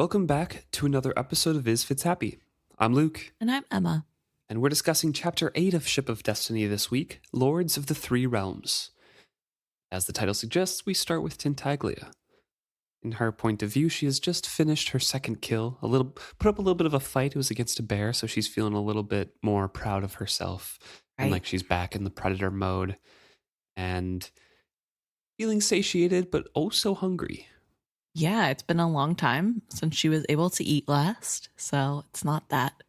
Welcome back to another episode of Is Fits Happy. I'm Luke, And I'm Emma. and we're discussing Chapter 8 of Ship of Destiny this week, Lords of the Three Realms. As the title suggests, we start with Tintaglia. In her point of view, she has just finished her second kill, put up a little bit of a fight. It was against a bear, so she's feeling a little bit more proud of herself. And Right. like she's back in the predator mode and feeling satiated, but also hungry. Yeah, it's been a long time since she was able to eat last, so it's not that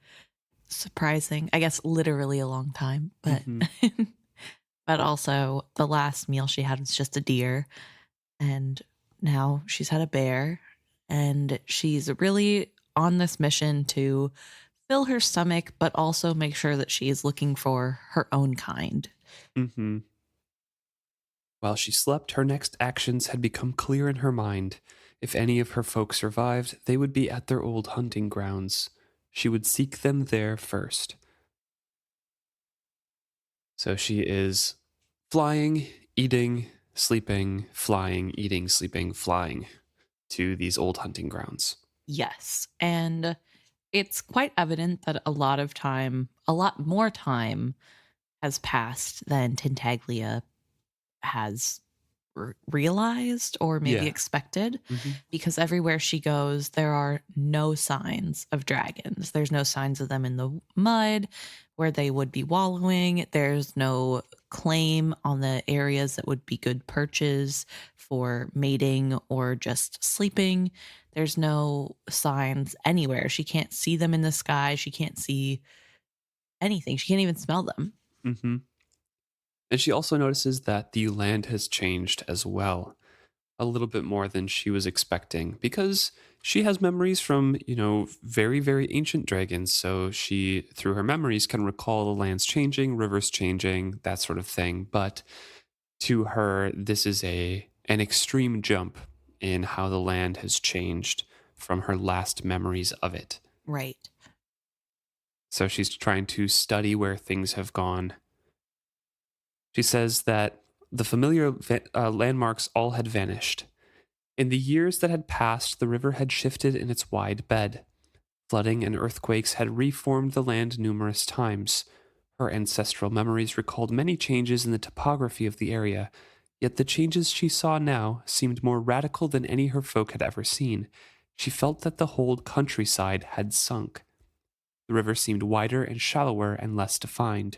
surprising. I guess literally a long time, but but also the last meal she had was just a deer, and now she's had a bear, and she's really on this mission to fill her stomach, but also make sure that she is looking for her own kind. Mm-hmm. While she slept, her next actions had become clear in her mind. If any of her folk survived, they would be at their old hunting grounds. She would seek them there first. So she is flying, eating, sleeping, flying, eating, sleeping, flying to these old hunting grounds. Yes, and it's quite evident that a lot more time has passed than Tintaglia has realized or maybe Yeah. expected, Mm-hmm. because everywhere she goes, there are no signs of dragons. There's no signs of them in the mud where they would be wallowing. There's no claim on the areas that would be good perches for mating or just sleeping. There's no signs anywhere. She can't see them in the sky. She can't see anything. She can't even smell them. Mm-hmm. And she also notices that the land has changed as well, a little bit more than she was expecting, because she has memories from, very, very ancient dragons. So she, through her memories, can recall the lands changing, rivers changing, that sort of thing. But to her, this is an extreme jump in how the land has changed from her last memories of it. Right. So she's trying to study where things have gone. She says that the familiar landmarks all had vanished. In the years that had passed, the river had shifted in its wide bed. Flooding and earthquakes had reformed the land numerous times. Her ancestral memories recalled many changes in the topography of the area, yet the changes she saw now seemed more radical than any her folk had ever seen. She felt that the whole countryside had sunk. The river seemed wider and shallower and less defined.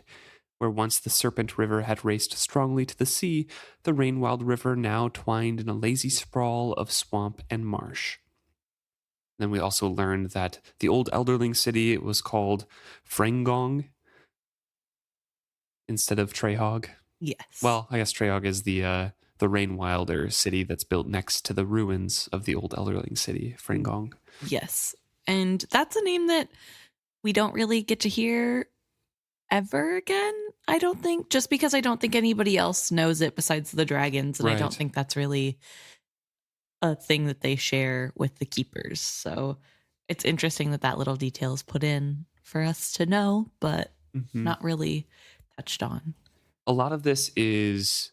Where once the Serpent River had raced strongly to the sea, the Rainwild River now twined in a lazy sprawl of swamp and marsh. Then we also learned that the old Elderling city was called Frengong instead of Trehog. Yes. Well, I guess Trehog is the Rainwilder city that's built next to the ruins of the old Elderling city, Frengong. Yes. And that's a name that we don't really get to hear ever again, I don't think, just because I don't think anybody else knows it besides the dragons, and I don't think that's really a thing that they share with the keepers. So it's interesting that little detail is put in for us to know, but not really touched on. A lot of this is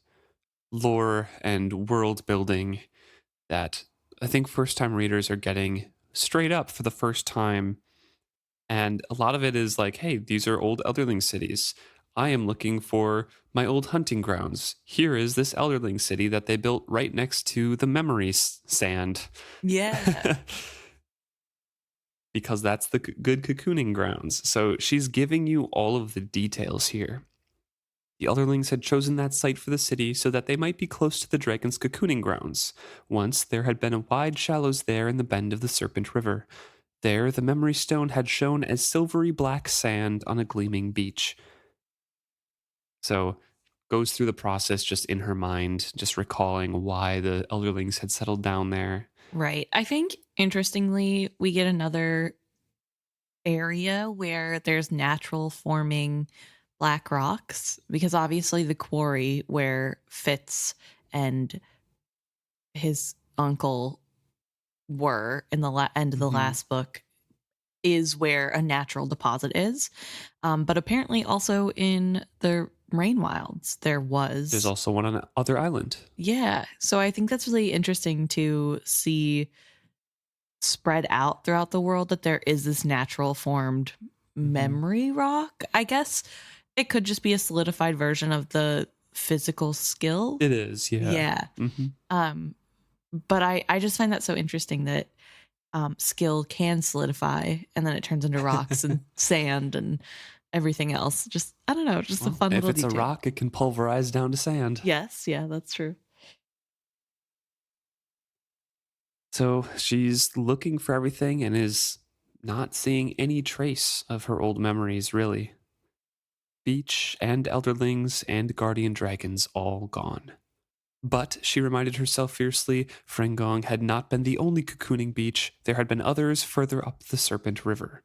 lore and world building that I think first-time readers are getting straight up for the first time. And a lot of it is like, hey, these are old Elderling cities. I am looking for my old hunting grounds. Here is this Elderling city that they built right next to the memory sand. Yeah. Because that's the good cocooning grounds. So she's giving you all of the details here. The Elderlings had chosen that site for the city so that they might be close to the dragon's cocooning grounds. Once there had been a wide shallows there in the bend of the Serpent River. There, the memory stone had shone as silvery black sand on a gleaming beach. So, goes through the process just in her mind, just recalling why the Elderlings had settled down there. Right. I think, interestingly, we get another area where there's natural forming black rocks, because obviously the quarry where Fitz and his uncle were in the end of the last book is where a natural deposit is. But apparently also in the Rainwilds, there's also one on other island. Yeah. So I think that's really interesting to see spread out throughout the world, that there is this natural formed Mhm. memory rock. I guess it could just be a solidified version of the physical skill. It is, yeah. Yeah. Hmm. Um, but I just find that so interesting that skill can solidify and then it turns into rocks and sand and everything else. Just, I don't know, just a Well, fun if little it's a detail. rock, it can pulverize down to sand. Yes. Yeah, that's true. So she's looking for everything and is not seeing any trace of her old memories, really. Beach and Elderlings and Guardian Dragons all gone. But, she reminded herself fiercely, Frengong had not been the only cocooning beach. There had been others further up the Serpent River.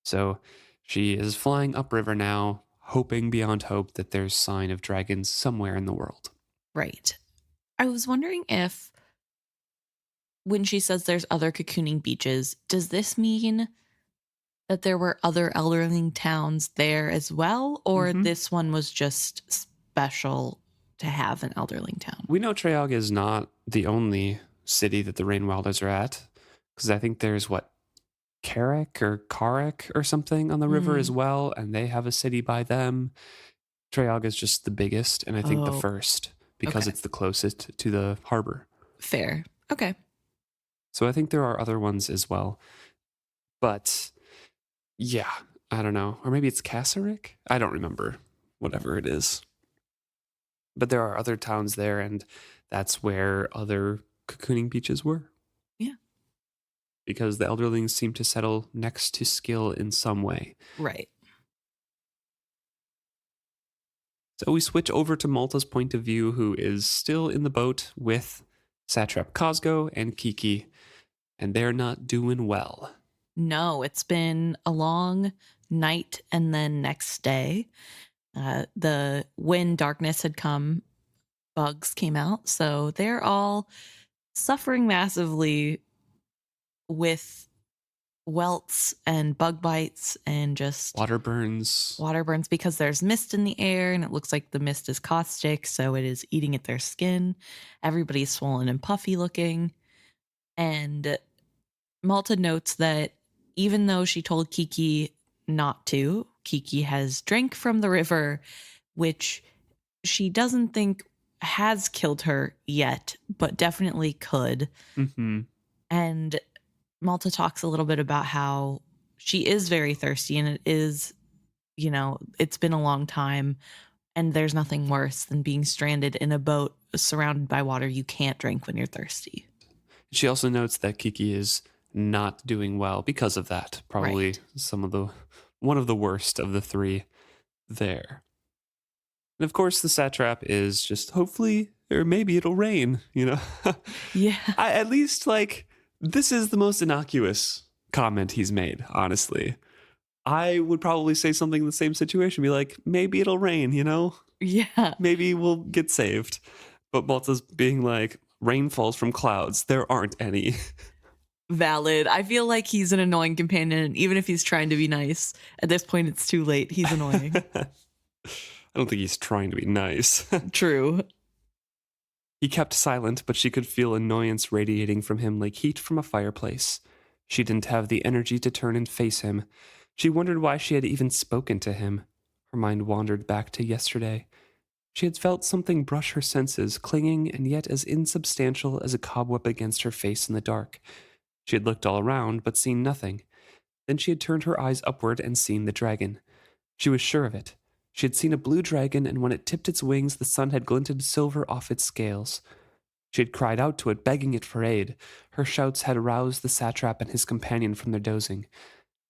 So, she is flying upriver now, hoping beyond hope that there's sign of dragons somewhere in the world. Right. I was wondering if when she says there's other cocooning beaches, does this mean that there were other elderling towns there as well? Or Mm-hmm. this one was just special to have an elderling town? We know Treog is not the only city that the Rainwilders are at, because I think there's Carrick or Carrick or something on the river as Mm. well, and they have a city by them. Treog is just the biggest, and I think the Oh, first, because okay. it's the closest to the harbor. Fair. Okay. So I think there are other ones as well. But yeah, I don't know. Or maybe it's Kasserich? I don't remember. Whatever it is. But there are other towns there, and that's where other cocooning beaches were. Yeah. Because the Elderlings seem to settle next to Skill in some way. Right. So we switch over to Malta's point of view, who is still in the boat with Satrap Cosgo and Kekki, and they're not doing well. No, it's been a long night and then next day. When darkness had come, bugs came out. So they're all suffering massively with welts and bug bites and just Water burns. water burns because there's mist in the air and it looks like the mist is caustic. So it is eating at their skin. Everybody's swollen and puffy looking. And Malta notes that even though she told Kekki not to, Kekki has drank from the river, which she doesn't think has killed her yet, but definitely could. Mm-hmm. And Malta talks a little bit about how she is very thirsty and it is, it's been a long time and there's nothing worse than being stranded in a boat surrounded by water you can't drink when you're thirsty. She also notes that Kekki is not doing well because of that. Probably Right. one of the worst of the three there. And of course, the satrap is just hopefully, or maybe it'll rain, Yeah. At least, this is the most innocuous comment he's made, honestly. I would probably say something in the same situation, be like, maybe it'll rain, Yeah. Maybe we'll get saved. But Malta's being like, rain falls from clouds. There aren't any. Valid. I feel like he's an annoying companion, even if he's trying to be nice. At this point, it's too late. He's annoying. I don't think he's trying to be nice. True. He kept silent, but she could feel annoyance radiating from him like heat from a fireplace. She didn't have the energy to turn and face him. She wondered why she had even spoken to him. Her mind wandered back to yesterday. She had felt something brush her senses, clinging and yet as insubstantial as a cobweb against her face in the dark. She had looked all around, but seen nothing. Then she had turned her eyes upward and seen the dragon. She was sure of it. She had seen a blue dragon, and when it tipped its wings, the sun had glinted silver off its scales. She had cried out to it, begging it for aid. Her shouts had aroused the satrap and his companion from their dozing.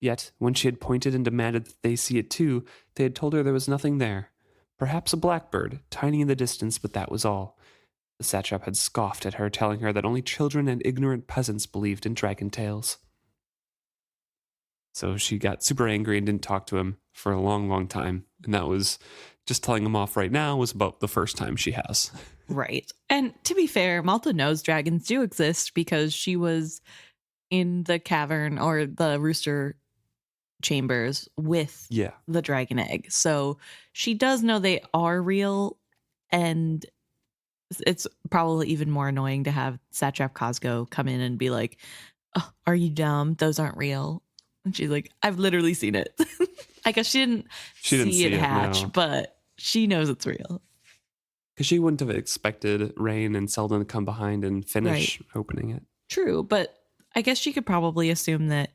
Yet, when she had pointed and demanded that they see it too, they had told her there was nothing there. Perhaps a blackbird, tiny in the distance, but that was all. The satrap had scoffed at her, telling her that only children and ignorant peasants believed in dragon tales. So she got super angry and didn't talk to him for a long, long time. And that was just telling him off right now was about the first time she has. Right. And to be fair, Malta knows dragons do exist because she was in the cavern or the rooster chambers with Yeah. the dragon egg. So she does know they are real. And it's probably even more annoying to have Satrap Cosgo come in and be like, oh, are you dumb? Those aren't real. And she's like, I've literally seen it. I guess she didn't see it hatch, no. but she knows it's real. Because she wouldn't have expected Rain and Selden to come behind and finish Right. opening it. True, but I guess she could probably assume that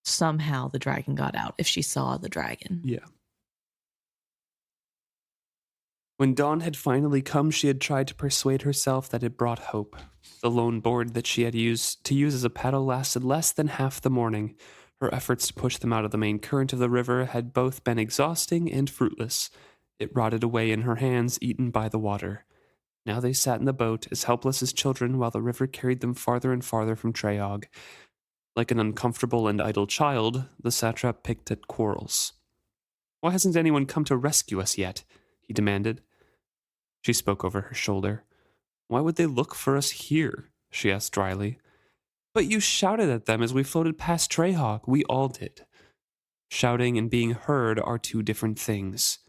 somehow the dragon got out if she saw the dragon. Yeah. When dawn had finally come, she had tried to persuade herself that it brought hope. The lone board that she had used as a paddle lasted less than half the morning. Her efforts to push them out of the main current of the river had both been exhausting and fruitless. It rotted away in her hands, eaten by the water. Now they sat in the boat, as helpless as children, while the river carried them farther and farther from Treog. Like an uncomfortable and idle child, the satrap picked at quarrels. "Why hasn't anyone come to rescue us yet?" he demanded. She spoke over her shoulder. "Why would they look for us here?" she asked dryly. "But you shouted at them as we floated past Treog. We all did." Shouting and being heard are two different things.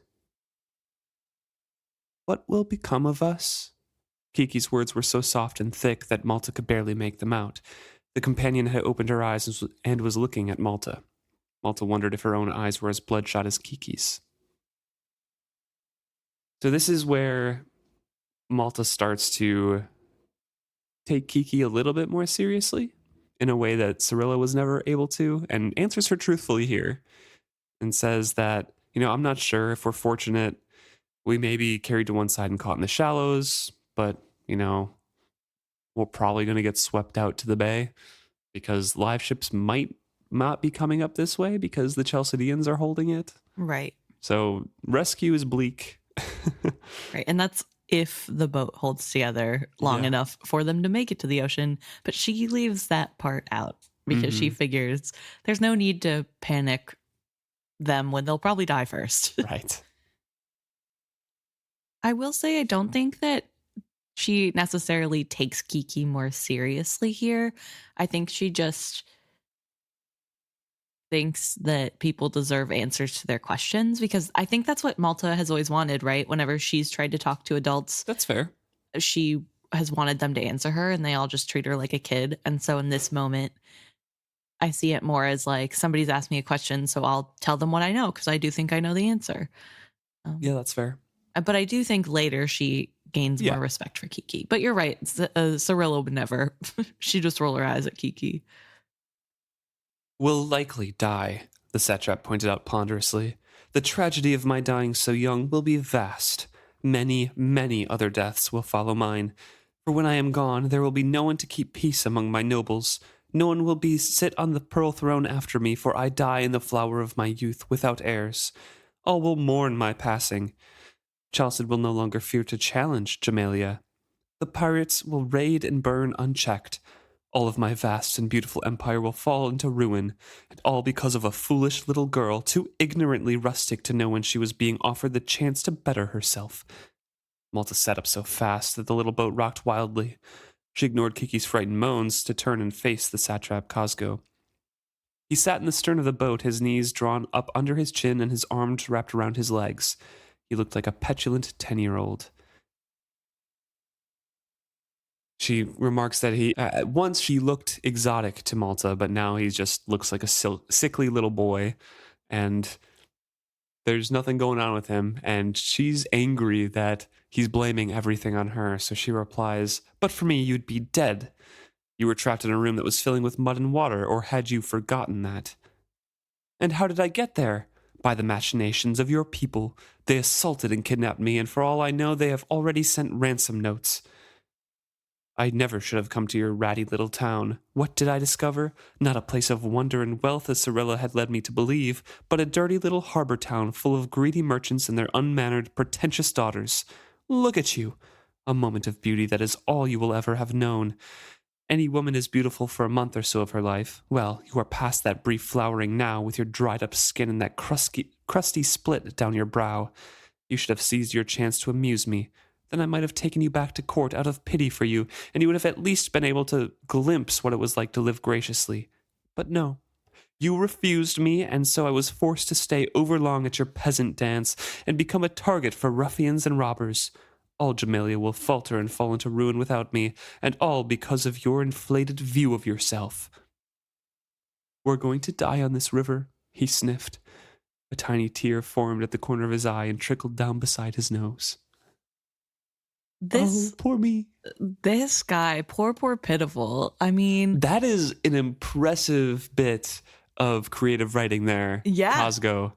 "What will become of us?" Kekki's words were so soft and thick that Malta could barely make them out. The companion had opened her eyes and was looking at Malta. Malta wondered if her own eyes were as bloodshot as Kekki's. So this is where Malta starts to take Kekki a little bit more seriously in a way that Cirilla was never able to, and answers her truthfully here and says that, I'm not sure if we're fortunate. We may be carried to one side and caught in the shallows, but, we're probably going to get swept out to the bay because live ships might not be coming up this way because the Chalcedeans are holding it. Right. So rescue is bleak. Right. And that's if the boat holds together long enough for them to make it to the ocean. But she leaves that part out because she figures there's no need to panic them when they'll probably die first. Right. I will say I don't think that she necessarily takes Kekki more seriously here. I think she just thinks that people deserve answers to their questions, because I think that's what Malta has always wanted, right? Whenever she's tried to talk to adults, That's fair. she has wanted them to answer her and they all just treat her like a kid. And so in this moment, I see it more as like somebody's asked me a question, so I'll tell them what I know because I do think I know the answer. Yeah, that's fair. But I do think later she gains more respect for Kekki. But you're right. Cirilla would never. She'd just roll her eyes at Kekki. "Will likely die," the satrap pointed out ponderously. "The tragedy of my dying so young will be vast. Many, many other deaths will follow mine. For when I am gone, there will be no one to keep peace among my nobles. No one will sit on the pearl throne after me, for I die in the flower of my youth, without heirs. All will mourn my passing. Chalced will no longer fear to challenge Jamalia. The pirates will raid and burn unchecked. All of my vast and beautiful empire will fall into ruin, and all because of a foolish little girl, too ignorantly rustic to know when she was being offered the chance to better herself." Malta sat up so fast that the little boat rocked wildly. She ignored Kekki's frightened moans to turn and face the Satrap Cosgo. He sat in the stern of the boat, his knees drawn up under his chin and his arms wrapped around his legs. He looked like a petulant 10-year-old. She remarks that once she looked exotic to Malta, but now he just looks like a sickly little boy, and there's nothing going on with him, and she's angry that he's blaming everything on her, so she replies, "But for me, you'd be dead. You were trapped in a room that was filling with mud and water, or had you forgotten that?" "And how did I get there?" "By the machinations of your people. They assaulted and kidnapped me, and for all I know, they have already sent ransom notes. I never should have come to your ratty little town. What did I discover? Not a place of wonder and wealth as Cirilla had led me to believe, but a dirty little harbor town full of greedy merchants and their unmannered, pretentious daughters. Look at you! A moment of beauty that is all you will ever have known. Any woman is beautiful for a month or so of her life. Well, you are past that brief flowering now, with your dried-up skin and that crusty split down your brow. You should have seized your chance to amuse me. Then I might have taken you back to court out of pity for you, and you would have at least been able to glimpse what it was like to live graciously. But no. You refused me, and so I was forced to stay overlong at your peasant dance and become a target for ruffians and robbers. All Jamalia will falter and fall into ruin without me, and all because of your inflated view of yourself. We're going to die on this river, he sniffed. A tiny tear formed at the corner of his eye and trickled down beside his nose. This Oh, poor me. this guy, poor pitiful. I mean, That is an impressive bit of creative writing there, yeah, Cosgo.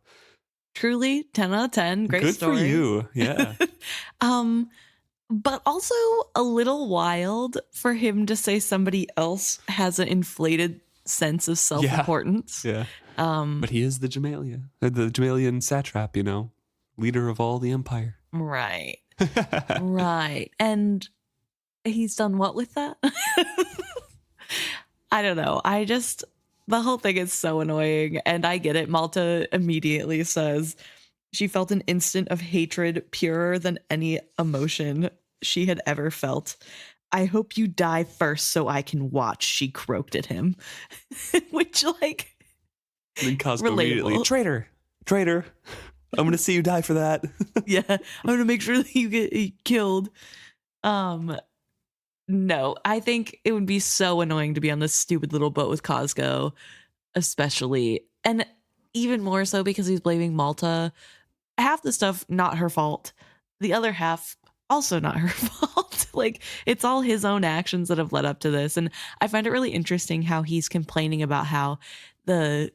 truly 10 out of 10. Great Good story. for you. Yeah. But also a little wild for him to say somebody else has an inflated sense of self-importance. Yeah. But he is the Jamalia, the Jamalian satrap, leader of all the empire. Right. Right. And he's done what with that? I don't know. The whole thing is so annoying. And I get it. Malta immediately says she felt an instant of hatred purer than any emotion she had ever felt. I hope you die first so I can watch, she croaked at him. Which, like, and then Cosgo relatable. immediately, traitor. I'm going to see you die for that. Yeah, I'm going to make sure that you get killed. No, I think it would be so annoying to be on this stupid little boat with Cosgo, especially. And even more so because he's blaming Malta. Half the stuff, not her fault. The other half, also not her fault. Like, it's all his own actions that have led up to this. And I find it really interesting how he's complaining about how the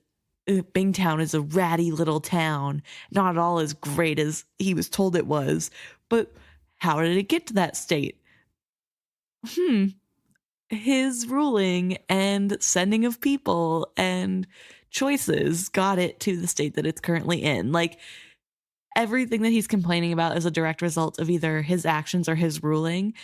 Bingtown is a ratty little town, not at all as great as he was told it was. But how did it get to that state? His ruling and sending of people and choices got it to the state that it's currently in. Like, everything that he's complaining about is a direct result of either his actions or his ruling.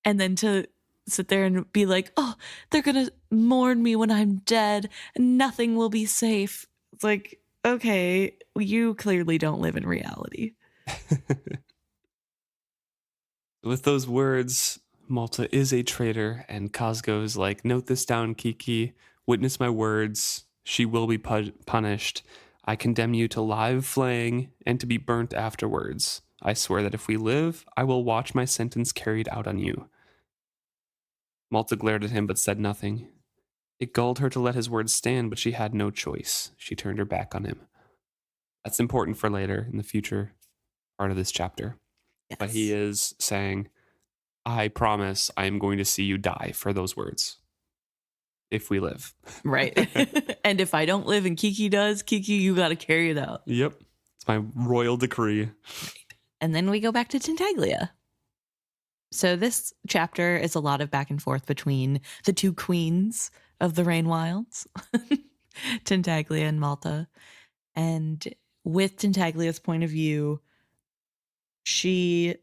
And then to sit there and be like, oh, they're going to mourn me when I'm dead and nothing will be safe. It's like, okay, you clearly don't live in reality. With those words, Malta is a traitor, and Cosgo's like, note this down, Kekki. Witness my words. She will be punished. I condemn you to live flaying and to be burnt afterwards. I swear that if we live, I will watch my sentence carried out on you. Malta glared at him but said nothing. It galled her to let his words stand, but she had no choice. She turned her back on him. That's important for later in the future part of this chapter. Yes. But he is saying, I promise I am going to see you die for those words. If we live. Right. And if I don't live and Kekki does, Kekki, you got to carry it out. Yep. It's my royal decree. Right. And then we go back to Tintaglia. So this chapter is a lot of back and forth between the two queens of the Rain Wilds, Tintaglia and Malta. And with Tintaglia's point of view, she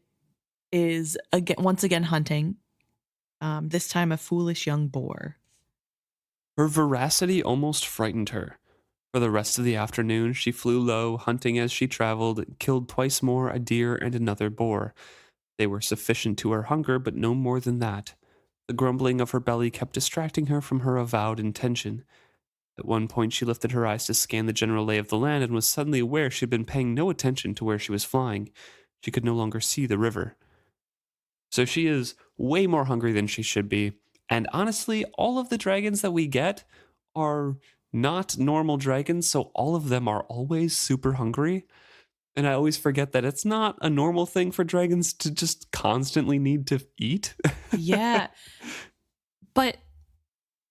is once again hunting, this time a foolish young boar. Her veracity almost frightened her. For the rest of the afternoon, she flew low, hunting as she traveled, killed twice more a deer and another boar. They were sufficient to her hunger, but no more than that. The grumbling of her belly kept distracting her from her avowed intention. At one point, she lifted her eyes to scan the general lay of the land and was suddenly aware she had been paying no attention to where she was flying. She could no longer see the river. So she is way more hungry than she should be. And honestly, all of the dragons that we get are not normal dragons, so all of them are always super hungry. And I always forget that it's not a normal thing for dragons to just constantly need to eat. Yeah. But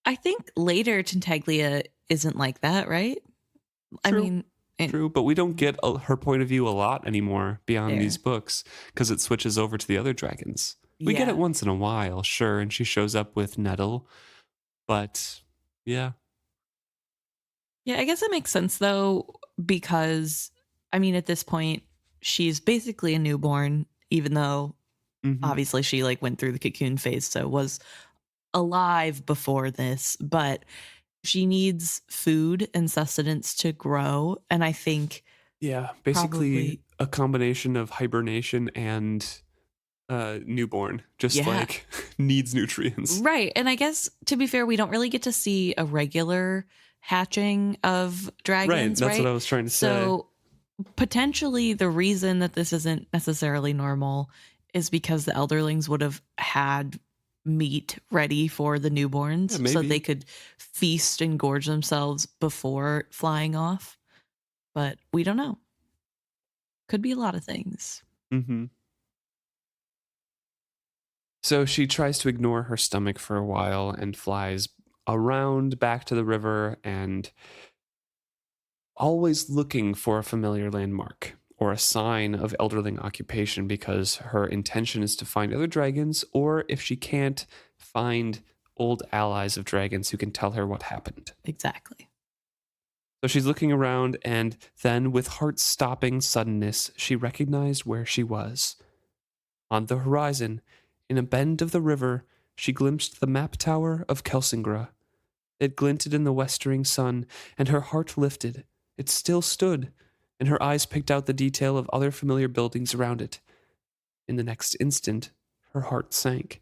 I think later Tintaglia isn't like that, right? True. I mean... True, but we don't get her point of view a lot anymore beyond Fair. these books because it switches over to the other dragons. We get it once in a while, sure, and she shows up with Nettle, but yeah. Yeah, I guess it makes sense though, because I mean, at this point, she's basically a newborn, even though obviously she like went through the cocoon phase, so was alive before this, but she needs food and sustenance to grow. And I think basically a combination of hibernation and newborn, just like needs nutrients. Right. And I guess to be fair, we don't really get to see a regular hatching of dragons. Right. That's what I was trying to say. So potentially the reason that this isn't necessarily normal is because the Elderlings would have had meat ready for the Yeah, newborns so they maybe. could feast and gorge themselves before flying off. But we don't know. Could be a lot of things. Mm-hmm. So she tries to ignore her stomach for a while and flies around back to the river and always looking for a familiar landmark or a sign of elderling occupation because her intention is to find other dragons, or if she can't, find old allies of dragons who can tell her what happened. Exactly. So she's looking around, and then, with heart stopping suddenness, she recognized where she was. On the horizon, in a bend of the river, she glimpsed the map tower of Kelsingra. It glinted in the westering sun, and her heart lifted. It still stood, and her eyes picked out the detail of other familiar buildings around it. In the next instant, her heart sank.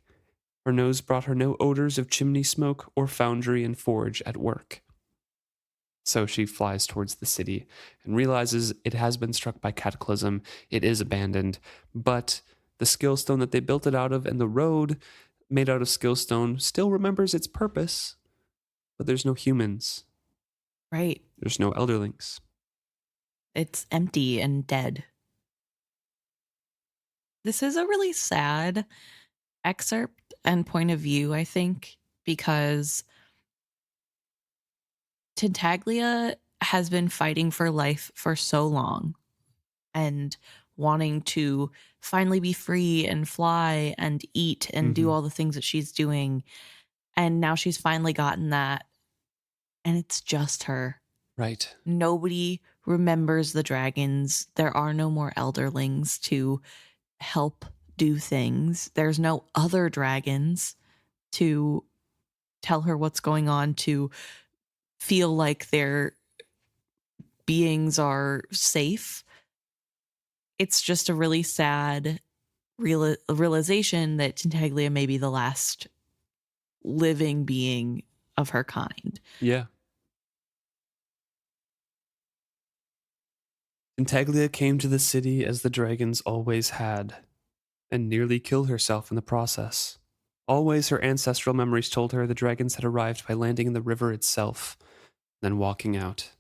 Her nose brought her no odors of chimney smoke or foundry and forge at work. So she flies towards the city and realizes it has been struck by cataclysm. It is abandoned, but the skillstone that they built it out of and the road made out of skillstone still remembers its purpose. But there's no humans. Right. There's no elderlings. It's empty and dead. This is a really sad excerpt and point of view, I think, because Tintaglia has been fighting for life for so long and wanting to finally be free and fly and eat and do Mm-hmm. all the things that she's doing. And now she's finally gotten that. And it's just her. Right. Nobody remembers the dragons. There are no more elderlings to help do things. There's no other dragons to tell her what's going on, to feel like their beings are safe. It's just a really sad realization that Tintaglia may be the last living being of her kind. Yeah. Tintaglia came to the city as the dragons always had, and nearly killed herself in the process. Always her ancestral memories told her the dragons had arrived by landing in the river itself, then walking out.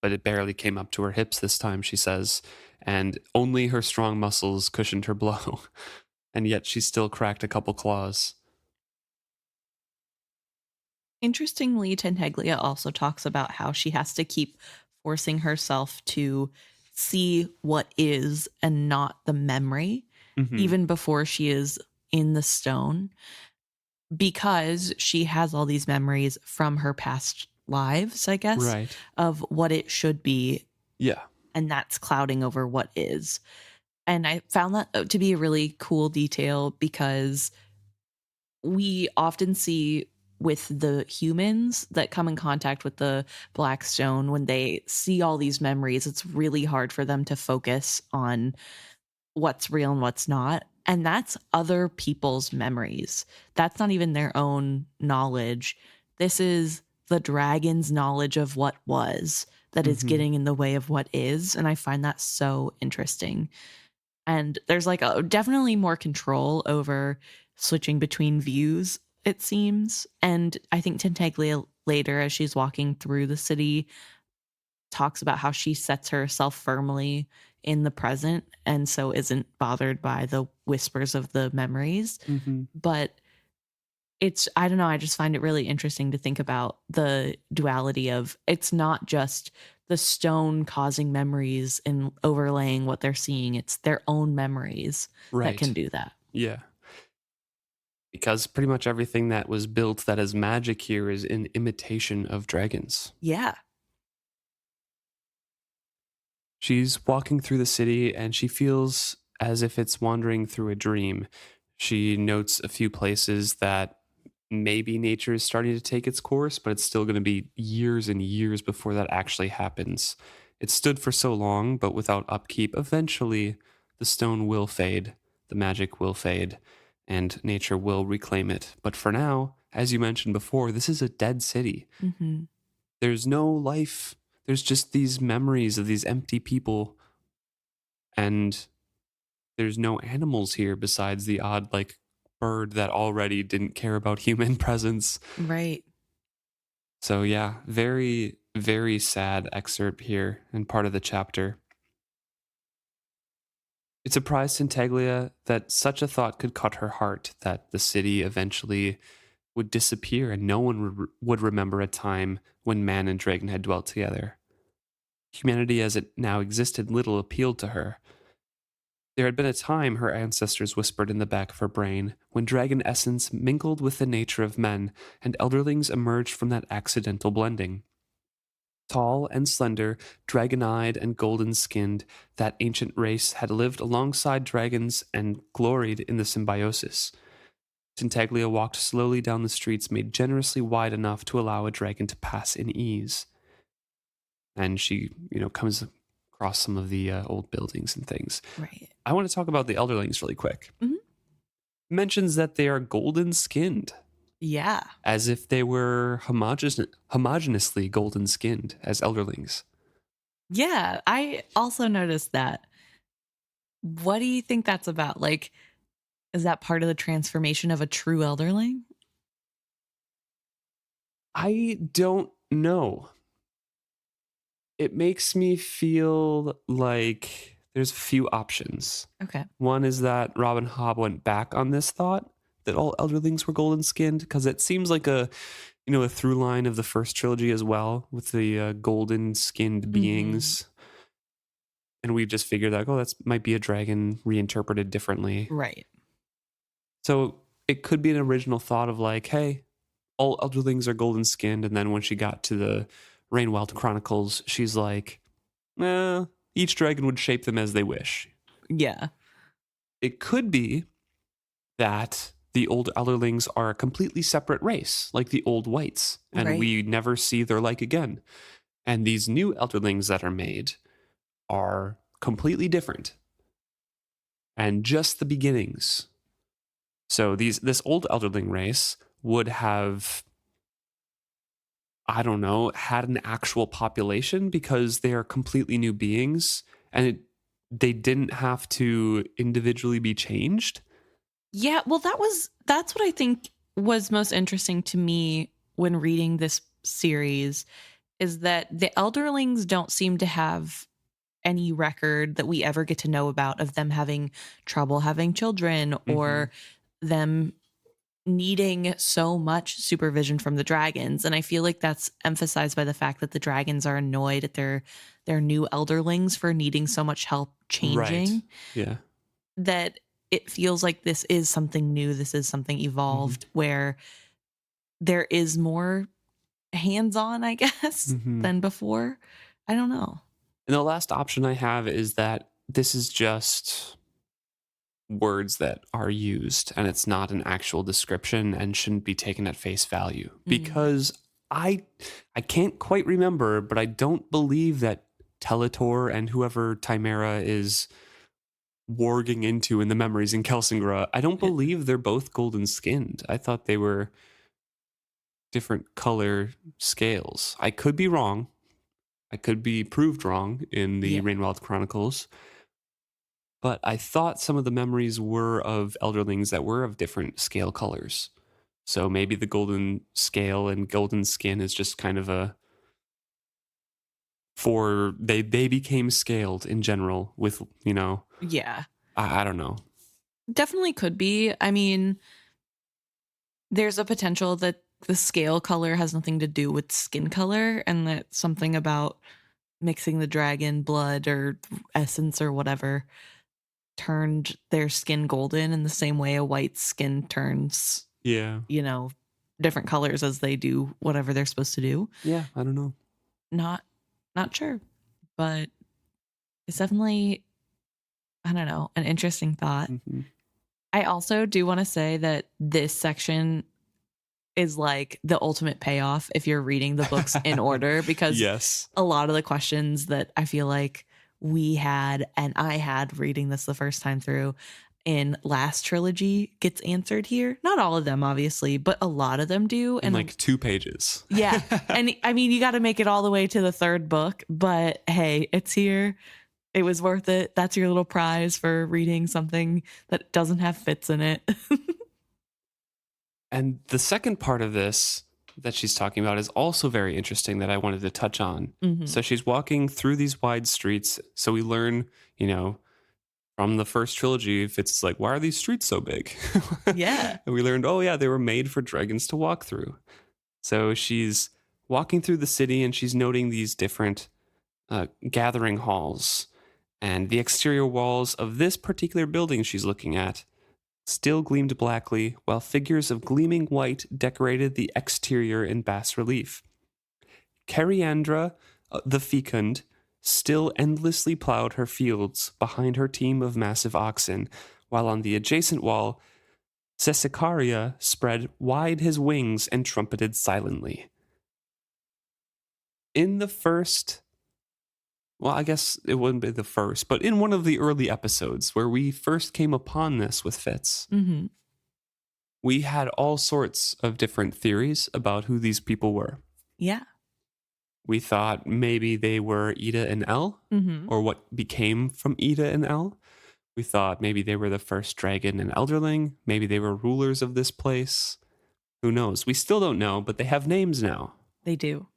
But it barely came up to her hips this time, she says, and only her strong muscles cushioned her blow. And yet she still cracked a couple claws. Interestingly, Tintaglia also talks about how she has to keep forcing herself to see what is and not the memory, Mm-hmm. even before she is in the stone, because she has all these memories from her past lives, I guess, Right. of what it should be. Yeah. And that's clouding over what is. And I found that to be a really cool detail because we often see with the humans that come in contact with the black stone, when they see all these memories, it's really hard for them to focus on what's real and what's not. And that's other people's memories. That's not even their own knowledge. This is the dragon's knowledge of what was that is Mm-hmm. getting in the way of what is. And I find that so interesting. And there's like a definitely more control over switching between views, it seems. And I think Tintaglia later, as she's walking through the city, talks about how she sets herself firmly in the present and so isn't bothered by the whispers of the memories. Mm-hmm. But it's, I don't know, I just find it really interesting to think about the duality of it's not just the stone causing memories and overlaying what they're seeing, it's their own memories that can Right. do that. Yeah. Because pretty much everything that was built that is magic here is in imitation of dragons. Yeah. She's walking through the city and she feels as if it's wandering through a dream. She notes a few places that maybe nature is starting to take its course, but it's still going to be years and years before that actually happens. It stood for so long, but without upkeep, eventually the stone will fade, the magic will fade, and nature will reclaim it. But for now, as you mentioned before, this is a dead city. Mm-hmm. There's no life. There's just these memories of these empty people, and there's no animals here besides the odd, like, bird that already didn't care about human presence. Right. So, yeah, very, very sad excerpt here and part of the chapter. It surprised Tintaglia that such a thought could cut her heart, that the city eventually would disappear and no one would remember a time when man and dragon had dwelt together. Humanity as it now existed little appealed to her. There had been a time, her ancestors whispered in the back of her brain, when dragon essence mingled with the nature of men, and elderlings emerged from that accidental blending. Tall and slender, dragon-eyed and golden-skinned, that ancient race had lived alongside dragons and gloried in the symbiosis. Tintaglia walked slowly down the streets made generously wide enough to allow a dragon to pass in ease. And she, comes across some of the old buildings and things. Right. I want to talk about the Elderlings really quick. Mhm. Mentions that they are golden-skinned, Yeah. as if they were homogeneously golden-skinned as Elderlings. Yeah. I also noticed that. What do you think that's about? Like, is that part of the transformation of a true elderling? I don't know. It makes me feel like there's a few options. Okay. One is that Robin Hobb went back on this thought that all Elderlings were golden skinned, because it seems like a through line of the first trilogy as well, with the golden skinned beings. And we've just figured that, that might be a dragon reinterpreted differently. Right. So it could be an original thought of like, hey, all Elderlings are golden skinned. And then when she got to the Rainwald Chronicles, she's like, each dragon would shape them as they wish. Yeah. It could be that the old Elderlings are a completely separate race, like the old whites, and Right. we never see their like again. And these new Elderlings that are made are completely different and just the beginnings. So this old Elderling race would have, I don't know, had an actual population because they are completely new beings, and they didn't have to individually be changed. Yeah, well that's what I think was most interesting to me when reading this series, is that the Elderlings don't seem to have any record that we ever get to know about of them having trouble having children or them needing so much supervision from the dragons. And I feel like that's emphasized by the fact that the dragons are annoyed at their new Elderlings for needing so much help changing. Right. Yeah. That it feels like this is something new. This is something evolved where there is more hands-on, I guess, than before. I don't know. And the last option I have is that this is just words that are used and it's not an actual description and shouldn't be taken at face value. Because I can't quite remember, but I don't believe that Teletor and whoever Chimera is warging into in the memories in Kelsingra, I don't believe they're both golden skinned. I thought they were different color scales. I could be wrong. I could be proved wrong in the Rainwald Chronicles. But I thought some of the memories were of Elderlings that were of different scale colors. So maybe the golden scale and golden skin is just kind of they became scaled in general with, Yeah. I don't know. Definitely could be. I mean, there's a potential that the scale color has nothing to do with skin color, and that something about mixing the dragon blood or essence or whatever turned their skin golden in the same way a white skin turns, different colors as they do whatever they're supposed to do. Yeah, I don't know. Not sure, but it's definitely, I don't know, an interesting thought. I also do want to say that this section is like the ultimate payoff if you're reading the books in order, because a lot of the questions that I feel like we had and I had reading this the first time through in last trilogy gets answered here. Not all of them, obviously, but a lot of them do. In like 2 pages. Yeah. And I mean, you got to make it all the way to the 3rd book, but hey, it's here. It was worth it. That's your little prize for reading something that doesn't have fits in it. And the second part of this that she's talking about is also very interesting that I wanted to touch on. Mhm. So she's walking through these wide streets. So we learn, from the first trilogy, if it's like, why are these streets so big? Yeah. And we learned, oh, yeah, they were made for dragons to walk through. So she's walking through the city and she's noting these different gathering halls. And the exterior walls of this particular building she's looking at still gleamed blackly, while figures of gleaming white decorated the exterior in bas relief. Cariandra, the fecund, still endlessly plowed her fields behind her team of massive oxen, while on the adjacent wall, Sesicaria spread wide his wings and trumpeted silently. In the first, well, I guess it wouldn't be the first, but in one of the early episodes where we first came upon this with Fitz, Mhm. we had all sorts of different theories about who these people were. Yeah. We thought maybe they were Ida and El, Mhm. or what became from Ida and El. We thought maybe they were the first dragon and elderling. Maybe they were rulers of this place. Who knows? We still don't know, but they have names now, They do.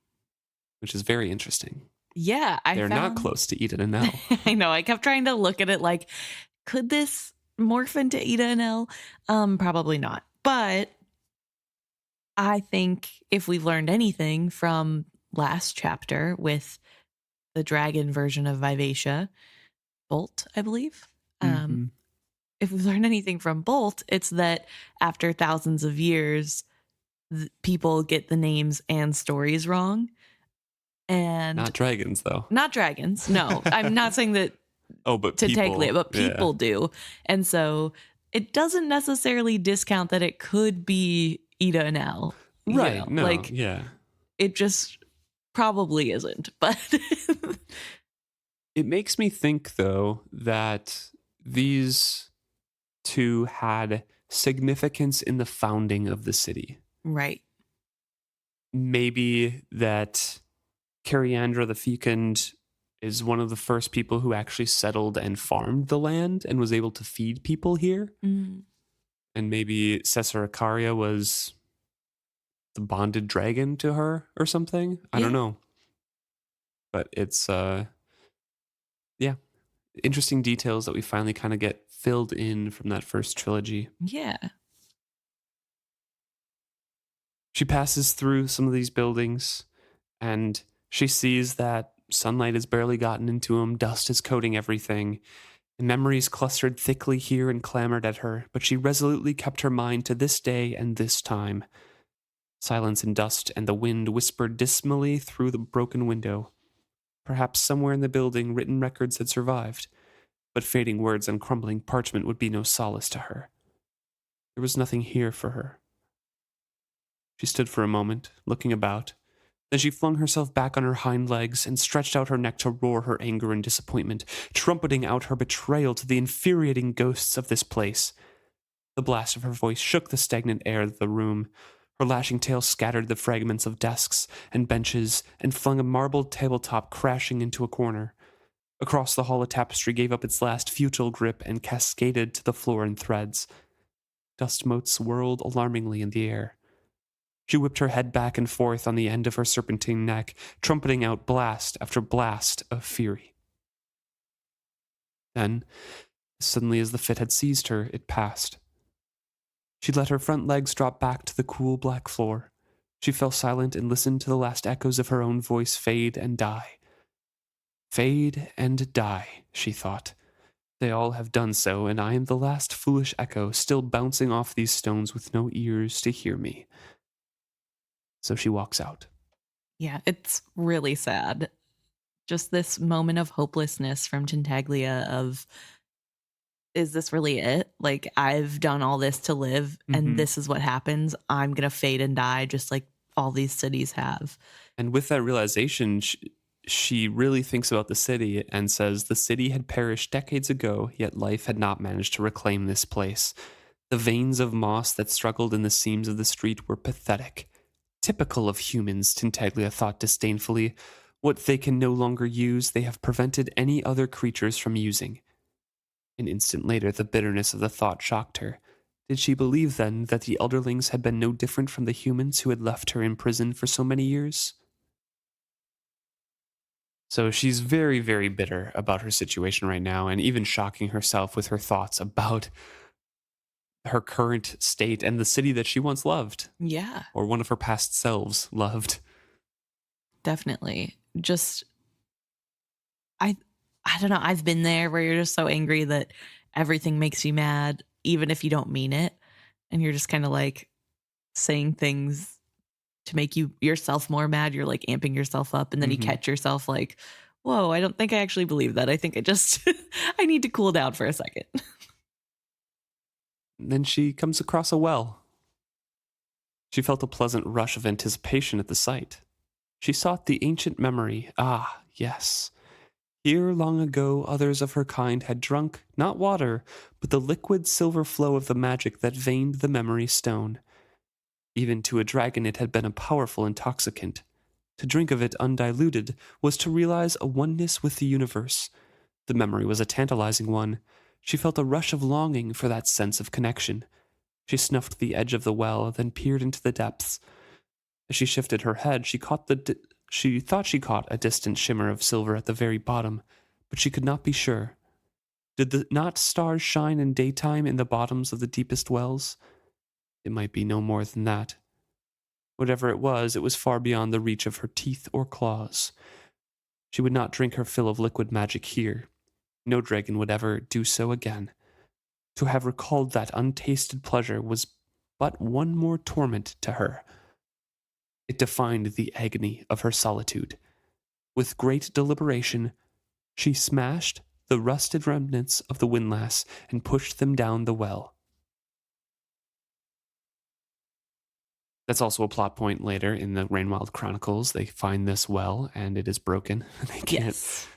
which is very interesting. Yeah, I They're not found close to Ida and El. I know. I kept trying to look at it like, could this morph into Ida and El? Probably not. But I think if we've learned anything from last chapter with the dragon version of Vivacia, Bolt, I believe. Mhm. If we've learned anything from Bolt, it's that after thousands of years, people get the names and stories wrong. And Not dragons, though. not dragons. No, I'm not saying that Oh, but Tintaglia, people. but people do. And so it doesn't necessarily discount that it could be Ida and El. Yeah. Right. No. Like, yeah. it just probably isn't. But It makes me think, though, that these two had significance in the founding of the city. right. Maybe that Cariandra the Fecund is one of the first people who actually settled and farmed the land and was able to feed people here. Mm. And maybe Sesicaria was the bonded dragon to her or something. I don't Yeah. know. But it's interesting details that we finally kind of get filled in from that first trilogy. Yeah. She passes through some of these buildings and she sees that sunlight has barely gotten into them, dust is coating everything, and memories clustered thickly here and clamored at her, but she resolutely kept her mind to this day and this time. Silence and dust and the wind whispered dismally through the broken window. Perhaps somewhere in the building written records had survived, but fading words on crumbling parchment would be no solace to her. There was nothing here for her. She stood for a moment, looking about. Then she flung herself back on her hind legs and stretched out her neck to roar her anger and disappointment, trumpeting out her betrayal to the infuriating ghosts of this place. The blast of her voice shook the stagnant air of the room. Her lashing tail scattered the fragments of desks and benches and flung a marble tabletop crashing into a corner. Across the hall, a tapestry gave up its last futile grip and cascaded to the floor in threads. Dust motes swirled alarmingly in the air. She whipped her head back and forth on the end of her serpentine neck, trumpeting out blast after blast of fury. Then, as suddenly as the fit had seized her, it passed. She let her front legs drop back to the cool black floor. She fell silent and listened to the last echoes of her own voice fade and die. Fade and die, she thought. They all have done so, and I am the last foolish echo still bouncing off these stones with no ears to hear me. So she walks out. Yeah. It's really sad. Just this moment of hopelessness from Tintaglia of, is this really it? Like, I've done all this to live and this is what happens. I'm going to fade and die just like all these cities have. And with that realization, she really thinks about the city and says the city had perished decades ago, yet life had not managed to reclaim this place. The veins of moss that struggled in the seams of the street were pathetic. Typical of humans, Tintaglia thought disdainfully. What they can no longer use, they have prevented any other creatures from using. An instant later, the bitterness of the thought shocked her. Did she believe then that the Elderlings had been no different from the humans who had left her in prison for so many years? So she's very, very bitter about her situation right now, and even shocking herself with her thoughts about her current state and the city that she once loved, Yeah, or one of her past selves loved. definitely. Just I I don't know, I've been there where you're just so angry that everything makes you mad even if you don't mean it, and you're just kind of like saying things to make yourself more mad. You're like amping yourself up, and then you Mhm. catch yourself like, "Whoa, I don't think I actually believe that. I think I just I need to cool down for a second." Then she comes across a well. She felt a pleasant rush of anticipation at the sight. She sought the ancient memory. Ah, yes. Here long ago others of her kind had drunk, not water, but the liquid silver flow of the magic that veined the memory stone. Even to a dragon it had been a powerful intoxicant. To drink of it undiluted was to realize a oneness with the universe. The memory was a tantalizing one. She felt a rush of longing for that sense of connection. She snuffed the edge of the well, then peered into the depths. As she shifted her head, she thought she caught a distant shimmer of silver at the very bottom, but she could not be sure. Did the not stars shine in daytime in the bottoms of the deepest wells? It might be no more than that. Whatever it was far beyond the reach of her teeth or claws. She would not drink her fill of liquid magic here. No dragon would ever do so again. To have recalled that untasted pleasure was but one more torment to her. It defined the agony of her solitude. With great deliberation, she smashed the rusted remnants of the windlass and pushed them down the well. That's also a plot point later in the Rainwild Chronicles. They find this well and it is broken. They can't. Yes.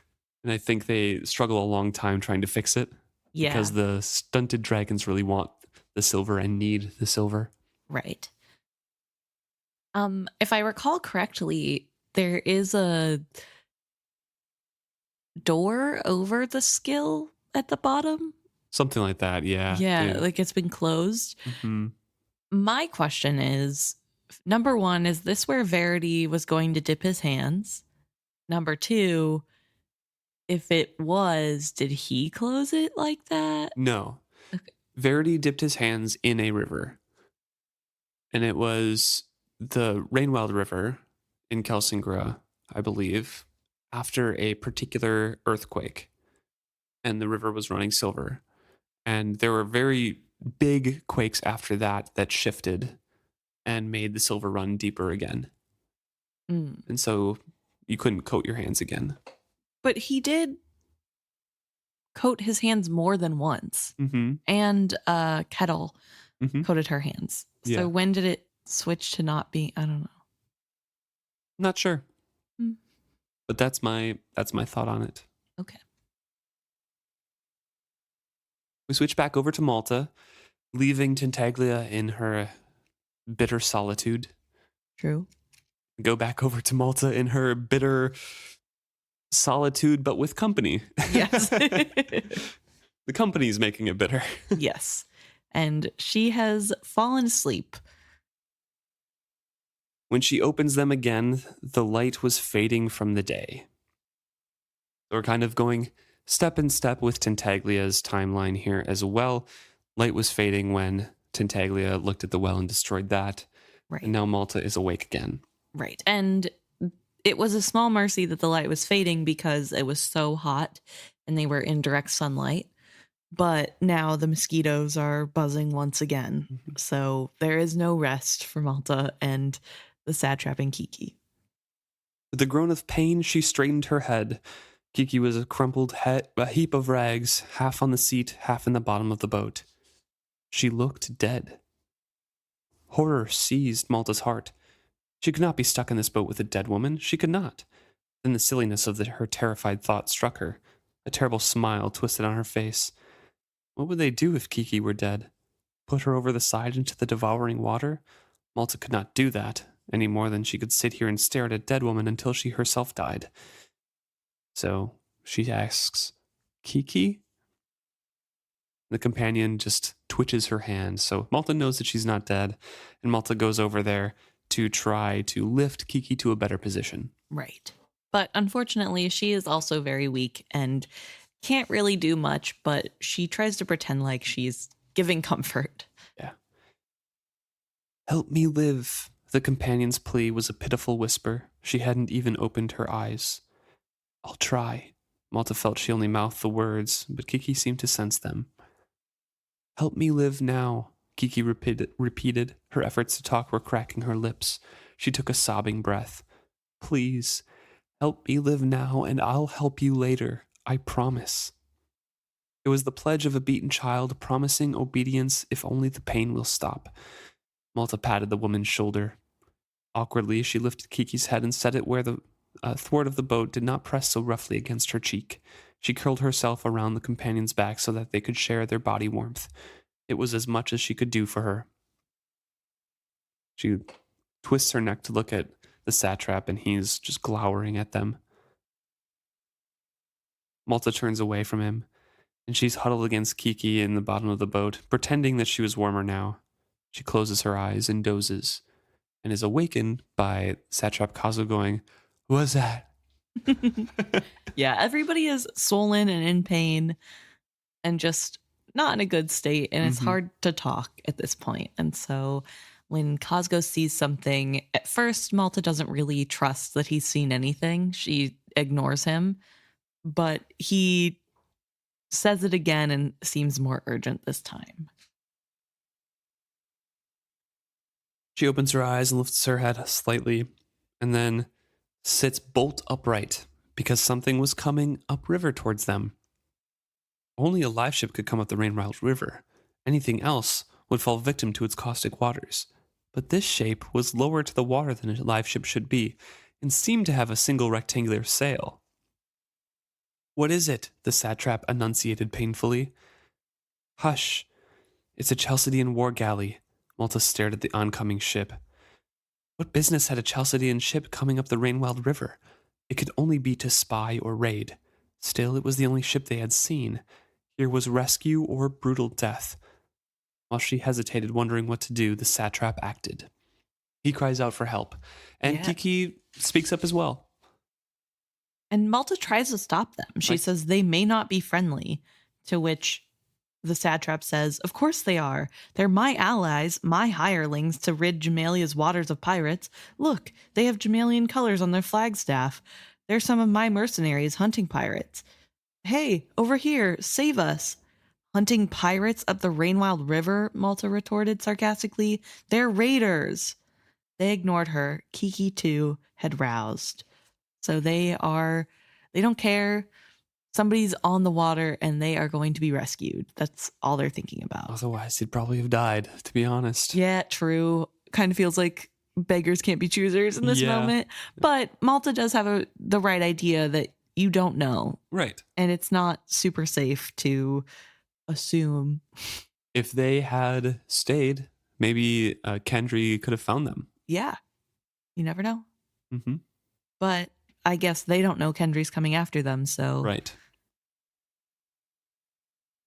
And I think they struggle a long time trying to fix it Yeah, because the stunted dragons really want the silver and need the silver. right. If I recall correctly, there is a door over the skill at the bottom. Something like that, yeah. Yeah, like it's been closed. Mhm. My question is, number one, is this where Verity was going to dip his hands? Number two, if it was, did he close it like that? No. Okay. Verity dipped his hands in a river, and it was the Rainwild River in Kelsingra, I believe, after a particular earthquake, and the river was running silver. And there were very big quakes after that that shifted and made the silver run deeper again. Mm. And so you couldn't coat your hands again. But he did coat his hands more than once. Mm-hmm. And Kettle Mm-hmm. coated her hands. Yeah. So when did it switch to not be? I don't know. Not sure. Mm. But that's my thought on it. Okay. We switch back over to Malta, leaving Tintaglia in her bitter solitude. True. Go back over to Malta in her bitter solitude, but with company. Yes. The company's making it bitter. Yes. And she has fallen asleep. When she opens them again, the light was fading from the day. We're kind of going step in step with Tintaglia's timeline here as well. Light was fading when Tintaglia looked at the well and destroyed that. Right. And now Malta is awake again. Right. And it was a small mercy that the light was fading because it was so hot and they were in direct sunlight. But now the mosquitoes are buzzing once again. Mm-hmm. So there is no rest for Malta and the Satrap and Kekki. With a groan of pain, she straightened her head. Kekki was a crumpled a heap of rags, half on the seat, half in the bottom of the boat. She looked dead. Horror seized Malta's heart. She could not be stuck in this boat with a dead woman. She could not. Then the silliness of her terrified thought struck her. A terrible smile twisted on her face. What would they do if Kekki were dead? Put her over the side into the devouring water? Malta could not do that. any more than she could sit here and stare at a dead woman until she herself died. So she asks, Kekki? The companion just twitches her hand, so Malta knows that she's not dead, and Malta goes over there to try to lift Kekki to a better position. Right. But unfortunately, she is also very weak and can't really do much, but she tries to pretend like she's giving comfort. Yeah. Help me live. The companion's plea was a pitiful whisper. She hadn't even opened her eyes. I'll try. Malta felt she only mouthed the words, but Kekki seemed to sense them. Help me live now, Kekki repeated. Her efforts to talk were cracking her lips. She took a sobbing breath. Please, help me live now, and I'll help you later. I promise. It was the pledge of a beaten child, promising obedience if only the pain will stop. Malta patted the woman's shoulder. Awkwardly, she lifted Kekki's head and set it where the thwart of the boat did not press so roughly against her cheek. She curled herself around the companion's back so that they could share their body warmth. It was as much as she could do for her. She twists her neck to look at the satrap, and he's just glowering at them. Malta turns away from him, and she's huddled against Kekki in the bottom of the boat, pretending that she was warmer now. She closes her eyes and dozes, and is awakened by Satrap Cosgo going, "What's that?" Yeah, everybody is swollen and in pain and just not in a good state, and it's hard to talk at this point. And so when Cosgo sees something, at first Malta doesn't really trust that he's seen anything. She ignores him, but he says it again and seems more urgent this time. She opens her eyes and lifts her head slightly, and then sits bolt upright because something was coming upriver towards them. Only a live ship could come up the Rainwild River. Anything else would fall victim to its caustic waters. But this shape was lower to the water than a live ship should be, and seemed to have a single rectangular sail. What is it? The satrap enunciated painfully. Hush. It's a Chalcedean war galley. Malta stared at the oncoming ship. What business had a Chalcedean ship coming up the Rainwild River? It could only be to spy or raid. Still, it was the only ship they had seen. Here was rescue or brutal death. While she hesitated, wondering what to do, the satrap acted. He cries out for help, and Kekki speaks up as well. And Malta tries to stop them. She says they may not be friendly, to which the satrap says, of course they are. They're my allies, my hirelings to rid Jamalia's waters of pirates. Look, they have Jamalian colors on their flagstaff. They're some of my mercenaries hunting pirates. Hey, over here, save us. Hunting pirates up the Rainwild River, Malta retorted sarcastically. They're raiders. They ignored her. Kekki, too, had roused. So they don't care. Somebody's on the water and they are going to be rescued. That's all they're thinking about. Otherwise, he'd probably have died, to be honest. Yeah, true. Kind of feels like beggars can't be choosers in this moment. But Malta does have the right idea that you don't know. Right. And it's not super safe to assume. If they had stayed, maybe Kendry could have found them. Yeah. You never know. Mm-hmm. But I guess they don't know Kendry's coming after them, so... Right.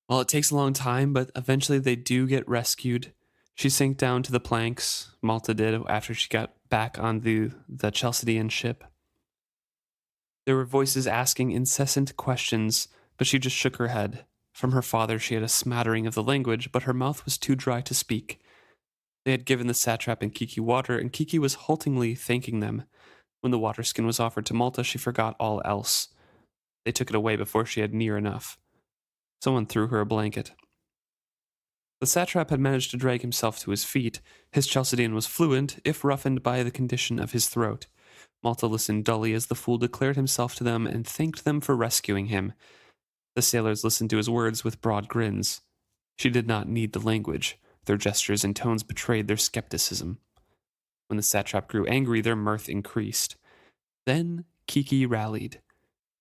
Well, it takes a long time, but eventually they do get rescued. She sank down to the planks, Malta did, after she got back on the Chalcedean ship. There were voices asking incessant questions, but she just shook her head. From her father, she had a smattering of the language, but her mouth was too dry to speak. They had given the satrap and Kekki water, and Kekki was haltingly thanking them. When the water skin was offered to Malta, she forgot all else. They took it away before she had near enough. Someone threw her a blanket. The satrap had managed to drag himself to his feet. His Chalcedean was fluent, if roughened by the condition of his throat. Malta listened dully as the fool declared himself to them and thanked them for rescuing him. The sailors listened to his words with broad grins. She did not need the language. Their gestures and tones betrayed their skepticism. When the satrap grew angry, their mirth increased. Then Kekki rallied.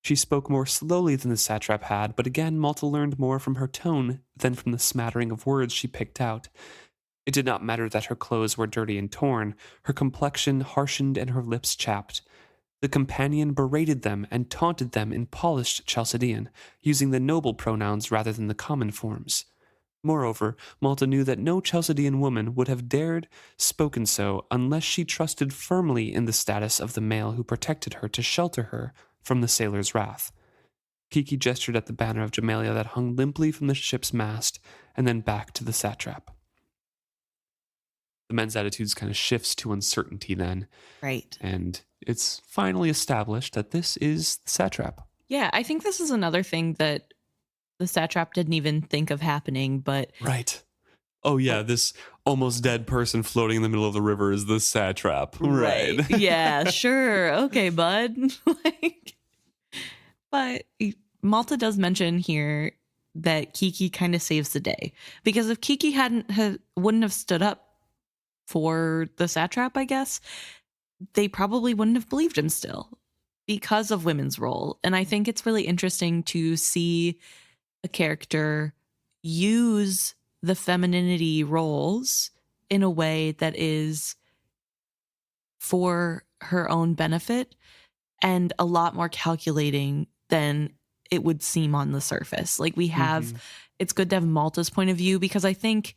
She spoke more slowly than the satrap had, but again Malta learned more from her tone than from the smattering of words she picked out. It did not matter that her clothes were dirty and torn, her complexion harshened and her lips chapped. The companion berated them and taunted them in polished Chalcedean, using the noble pronouns rather than the common forms. Moreover, Malta knew that no Chalcedean woman would have dared spoken so unless she trusted firmly in the status of the male who protected her to shelter her from the sailor's wrath. Kekki gestured at the banner of Jamalia that hung limply from the ship's mast, and then back to the satrap. The men's attitudes kind of shifts to uncertainty then, Right. and it's finally established that this is the satrap. Yeah, I think this is another thing that the satrap didn't even think of happening, but Right. Oh yeah, this almost dead person floating in the middle of the river is the satrap. Right. Yeah, sure. Okay, bud. Like, but Malta does mention here that Kekki kind of saves the day, because if Kekki wouldn't have stood up for the satrap, I guess, they probably wouldn't have believed him still because of women's role. And I think it's really interesting to see a character use the femininity roles in a way that is for her own benefit and a lot more calculating than it would seem on the surface. Like, we have, it's good to have Malta's point of view, because I think,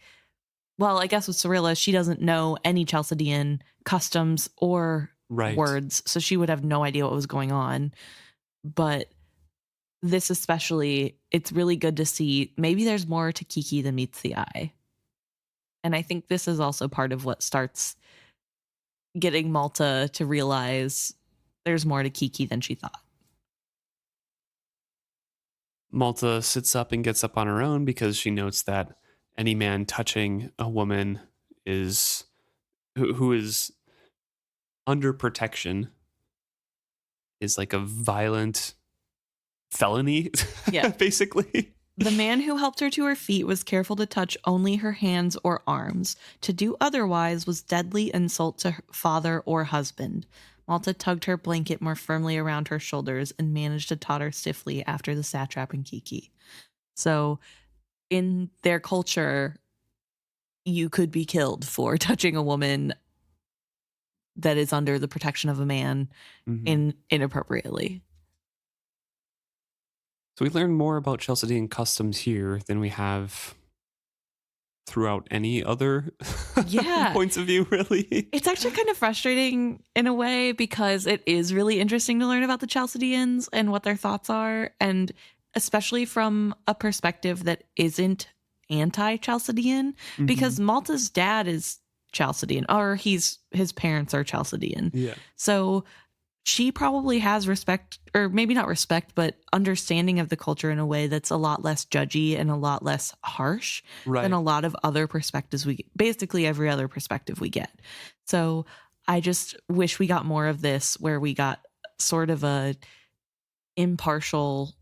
well, I guess with Cyrilla, she doesn't know any Chalcedean customs or words, so she would have no idea what was going on. But this especially, it's really good to see maybe there's more to Kekki than meets the eye. And I think this is also part of what starts getting Malta to realize there's more to Kekki than she thought. Malta sits up and gets up on her own because she notes that any man touching a woman is who is under protection is like a violent felony, basically. The man who helped her to her feet was careful to touch only her hands or arms. To do otherwise was deadly insult to her father or husband. Malta tugged her blanket more firmly around her shoulders and managed to totter stiffly after the satrap and Kekki. So, in their culture, you could be killed for touching a woman that is under the protection of a man inappropriately. So we learn more about Chalcedean customs here than we have throughout any other points of view, really. It's actually kind of frustrating in a way, because it is really interesting to learn about the Chalcedeans and what their thoughts are, and especially from a perspective that isn't anti-Chalcedean, because Malta's dad is Chalcedean, or his parents are Chalcedean. Yeah. So she probably has respect, or maybe not respect, but understanding of the culture in a way that's a lot less judgy and a lot less harsh than a lot of other perspectives basically every other perspective we get. So I just wish we got more of this, where we got sort of a impartial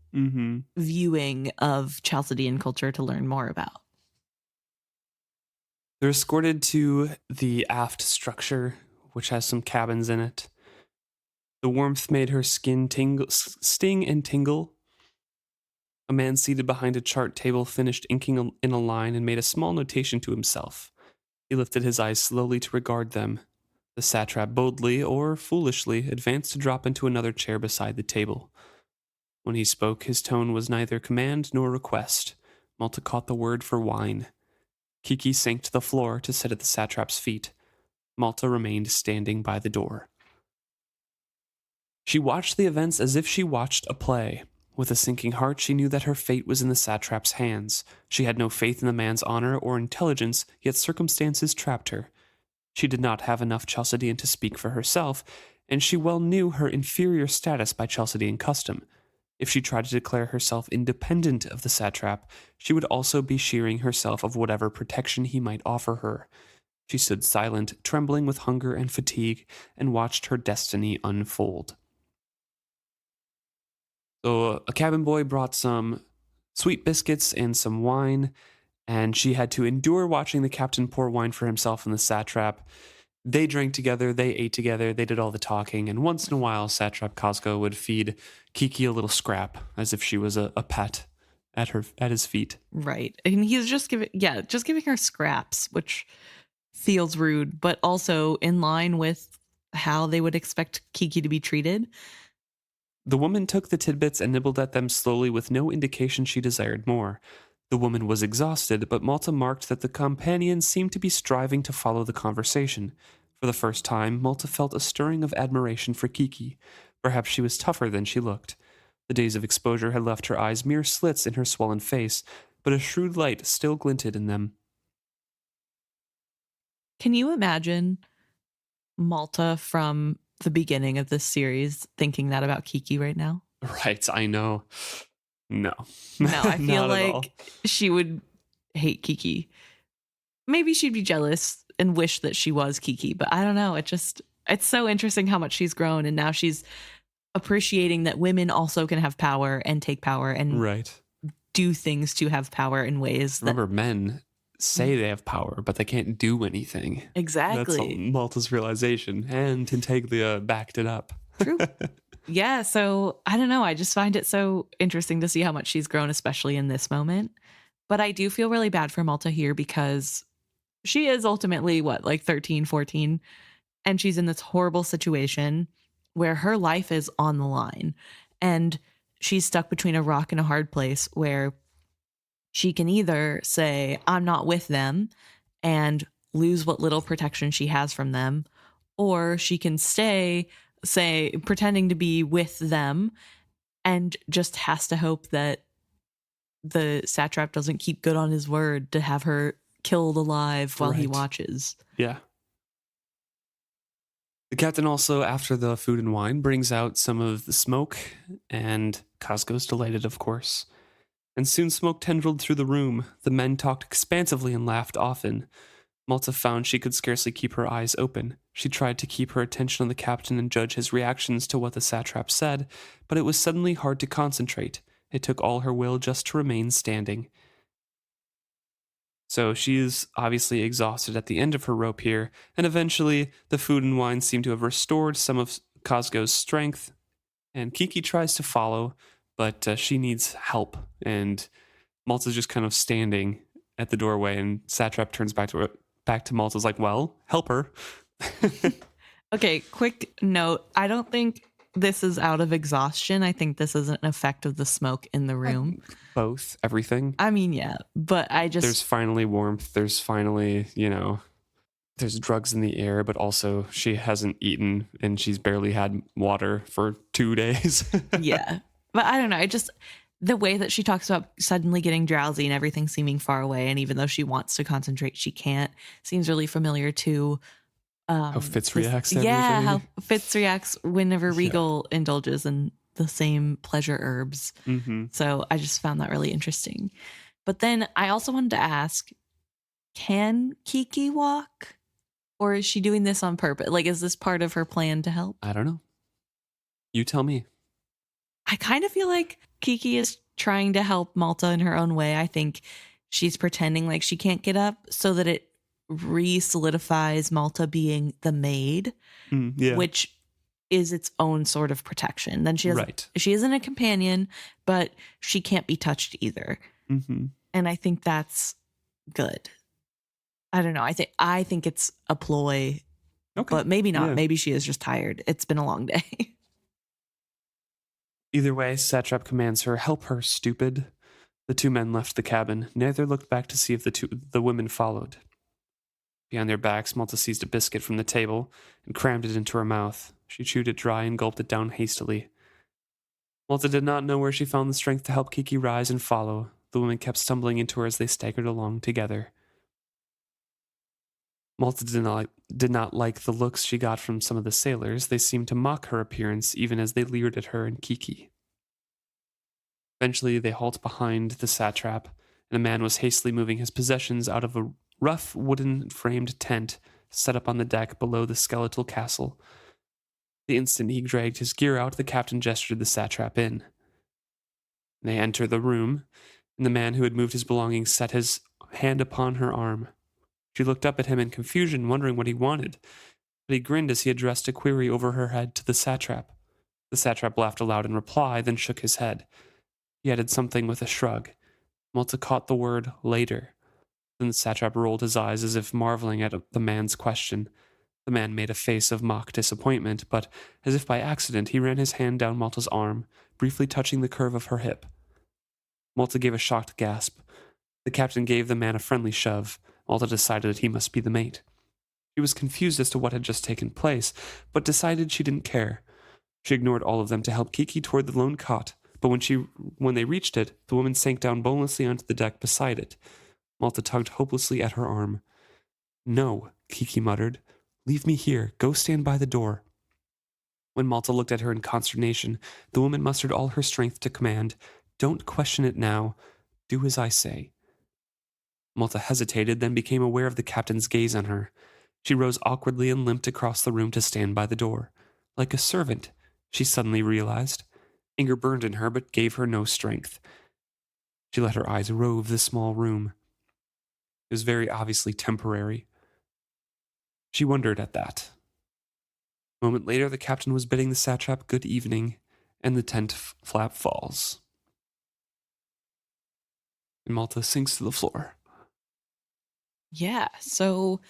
viewing of Chalcedean culture to learn more about. They're escorted to the aft structure, which has some cabins in it. The warmth made her skin sting and tingle. A man seated behind a chart table finished inking in a line and made a small notation to himself. He lifted his eyes slowly to regard them. The satrap boldly, or foolishly, advanced to drop into another chair beside the table. When he spoke, his tone was neither command nor request. Malta caught the word for wine. Kekki sank to the floor to sit at the satrap's feet. Malta remained standing by the door. She watched the events as if she watched a play. With a sinking heart, she knew that her fate was in the satrap's hands. She had no faith in the man's honor or intelligence, yet circumstances trapped her. She did not have enough Chalcedean to speak for herself, and she well knew her inferior status by Chalcedean custom. If she tried to declare herself independent of the satrap, she would also be shearing herself of whatever protection he might offer her. She stood silent, trembling with hunger and fatigue, and watched her destiny unfold. So a cabin boy brought some sweet biscuits and some wine, and she had to endure watching the captain pour wine for himself and the satrap. They drank together, they ate together, they did all the talking, and once in a while Satrap Cosgo would feed Kekki a little scrap, as if she was a pet at his feet. Right. And he's just giving her scraps, which feels rude, but also in line with how they would expect Kekki to be treated. The woman took the tidbits and nibbled at them slowly with no indication she desired more. The woman was exhausted, but Malta marked that the companion seemed to be striving to follow the conversation. For the first time, Malta felt a stirring of admiration for Kekki. Perhaps she was tougher than she looked. The days of exposure had left her eyes mere slits in her swollen face, but a shrewd light still glinted in them. Can you imagine Malta from the beginning of this series thinking that about Kekki right now? Right, I know. No. No, I feel Not at all. like she would hate Kekki. Maybe she'd be jealous and wish that she was Kekki, but I don't know. It's so interesting how much she's grown, and now she's appreciating that women also can have power and take power and Right. do things to have power in ways that Remember, men say they have power, but they can't do anything. exactly. That's Malta's realization, and Tintaglia backed it up. True. Yeah, so I don't know. I just find it so interesting to see how much she's grown, especially in this moment. But I do feel really bad for Malta here because she is ultimately what, like 13, 14, and she's in this horrible situation where her life is on the line. And she's stuck between a rock and a hard place where she can either say, I'm not with them and lose what little protection she has from them, or she can stay, say, pretending to be with them and just has to hope that the satrap doesn't keep good on his word to have her killed alive while he Right. watches. Yeah. The captain also, after the food and wine, brings out some of the smoke, and Cosgo's delighted, of course. And soon smoke tendrilled through the room. The men talked expansively and laughed often. Malta found she could scarcely keep her eyes open. She tried to keep her attention on the captain and judge his reactions to what the satrap said, but it was suddenly hard to concentrate. It took all her will just to remain standing. So she is obviously exhausted at the end of her rope here, and eventually the food and wine seem to have restored some of Cosgo's strength, and Kekki tries to follow, but she needs help, and Malta's just kind of standing at the doorway, and Satrap turns back to Malta's like, well, help her. Okay, quick note. I don't think this is out of exhaustion. I think this is an effect of the smoke in the room. Both, everything. I mean, yeah, but I just There's finally warmth. There's finally, there's drugs in the air, but also she hasn't eaten and she's barely had water for 2 days. yeah. But I don't know. I just the way that she talks about suddenly getting drowsy and everything seeming far away, and even though she wants to concentrate, she can't, seems really familiar to How Fitz reacts to yeah, everything. how Fitz reacts whenever Regal indulges in the same pleasure herbs. Mm-hmm. So I just found that really interesting. But then I also wanted to ask, can Kekki walk? Or is she doing this on purpose? Like, is this part of her plan to help? I don't know. You tell me. I kind of feel like Kekki is trying to help Malta in her own way. I think she's pretending like she can't get up so that it re-solidifies Malta being the maid, which is its own sort of protection. Then she isn't a companion, but she can't be touched either. Mm-hmm. And I think that's good. I don't know. I think it's a ploy, but maybe not. Yeah. Maybe she is just tired. It's been a long day. Either way, Satrap commands her, help her, stupid. The two men left the cabin. Neither looked back to see if the women followed. Behind their backs, Malta seized a biscuit from the table and crammed it into her mouth. She chewed it dry and gulped it down hastily. Malta did not know where she found the strength to help Kekki rise and follow. The women kept stumbling into her as they staggered along together. Malta did not like the looks she got from some of the sailors. They seemed to mock her appearance, even as they leered at her and Kekki. Eventually, they halt behind the satrap, and a man was hastily moving his possessions out of a rough wooden-framed tent set up on the deck below the skeletal castle. The instant he dragged his gear out, the captain gestured the satrap in. They enter the room, and the man who had moved his belongings set his hand upon her arm. She looked up at him in confusion, wondering what he wanted, but he grinned as he addressed a query over her head to the satrap. The satrap laughed aloud in reply, then shook his head. He added something with a shrug. Malta caught the word later. Then the satrap rolled his eyes as if marveling at the man's question. The man made a face of mock disappointment, but as if by accident he ran his hand down Malta's arm, briefly touching the curve of her hip. Malta gave a shocked gasp. The captain gave the man a friendly shove. Malta decided that he must be the mate. She was confused as to what had just taken place, but decided she didn't care. She ignored all of them to help Kekki toward the lone cot, but when they reached it, the woman sank down bonelessly onto the deck beside it. Malta tugged hopelessly at her arm. "No," Kekki muttered. "Leave me here. Go stand by the door." When Malta looked at her in consternation, the woman mustered all her strength to command, "Don't question it now. Do as I say." Malta hesitated, then became aware of the captain's gaze on her. She rose awkwardly and limped across the room to stand by the door. Like a servant, she suddenly realized. Anger burned in her, but gave her no strength. She let her eyes rove the small room. It was very obviously temporary. She wondered at that. A moment later, the captain was bidding the satrap good evening, and the tent flap falls. And Malta sinks to the floor. Yeah, so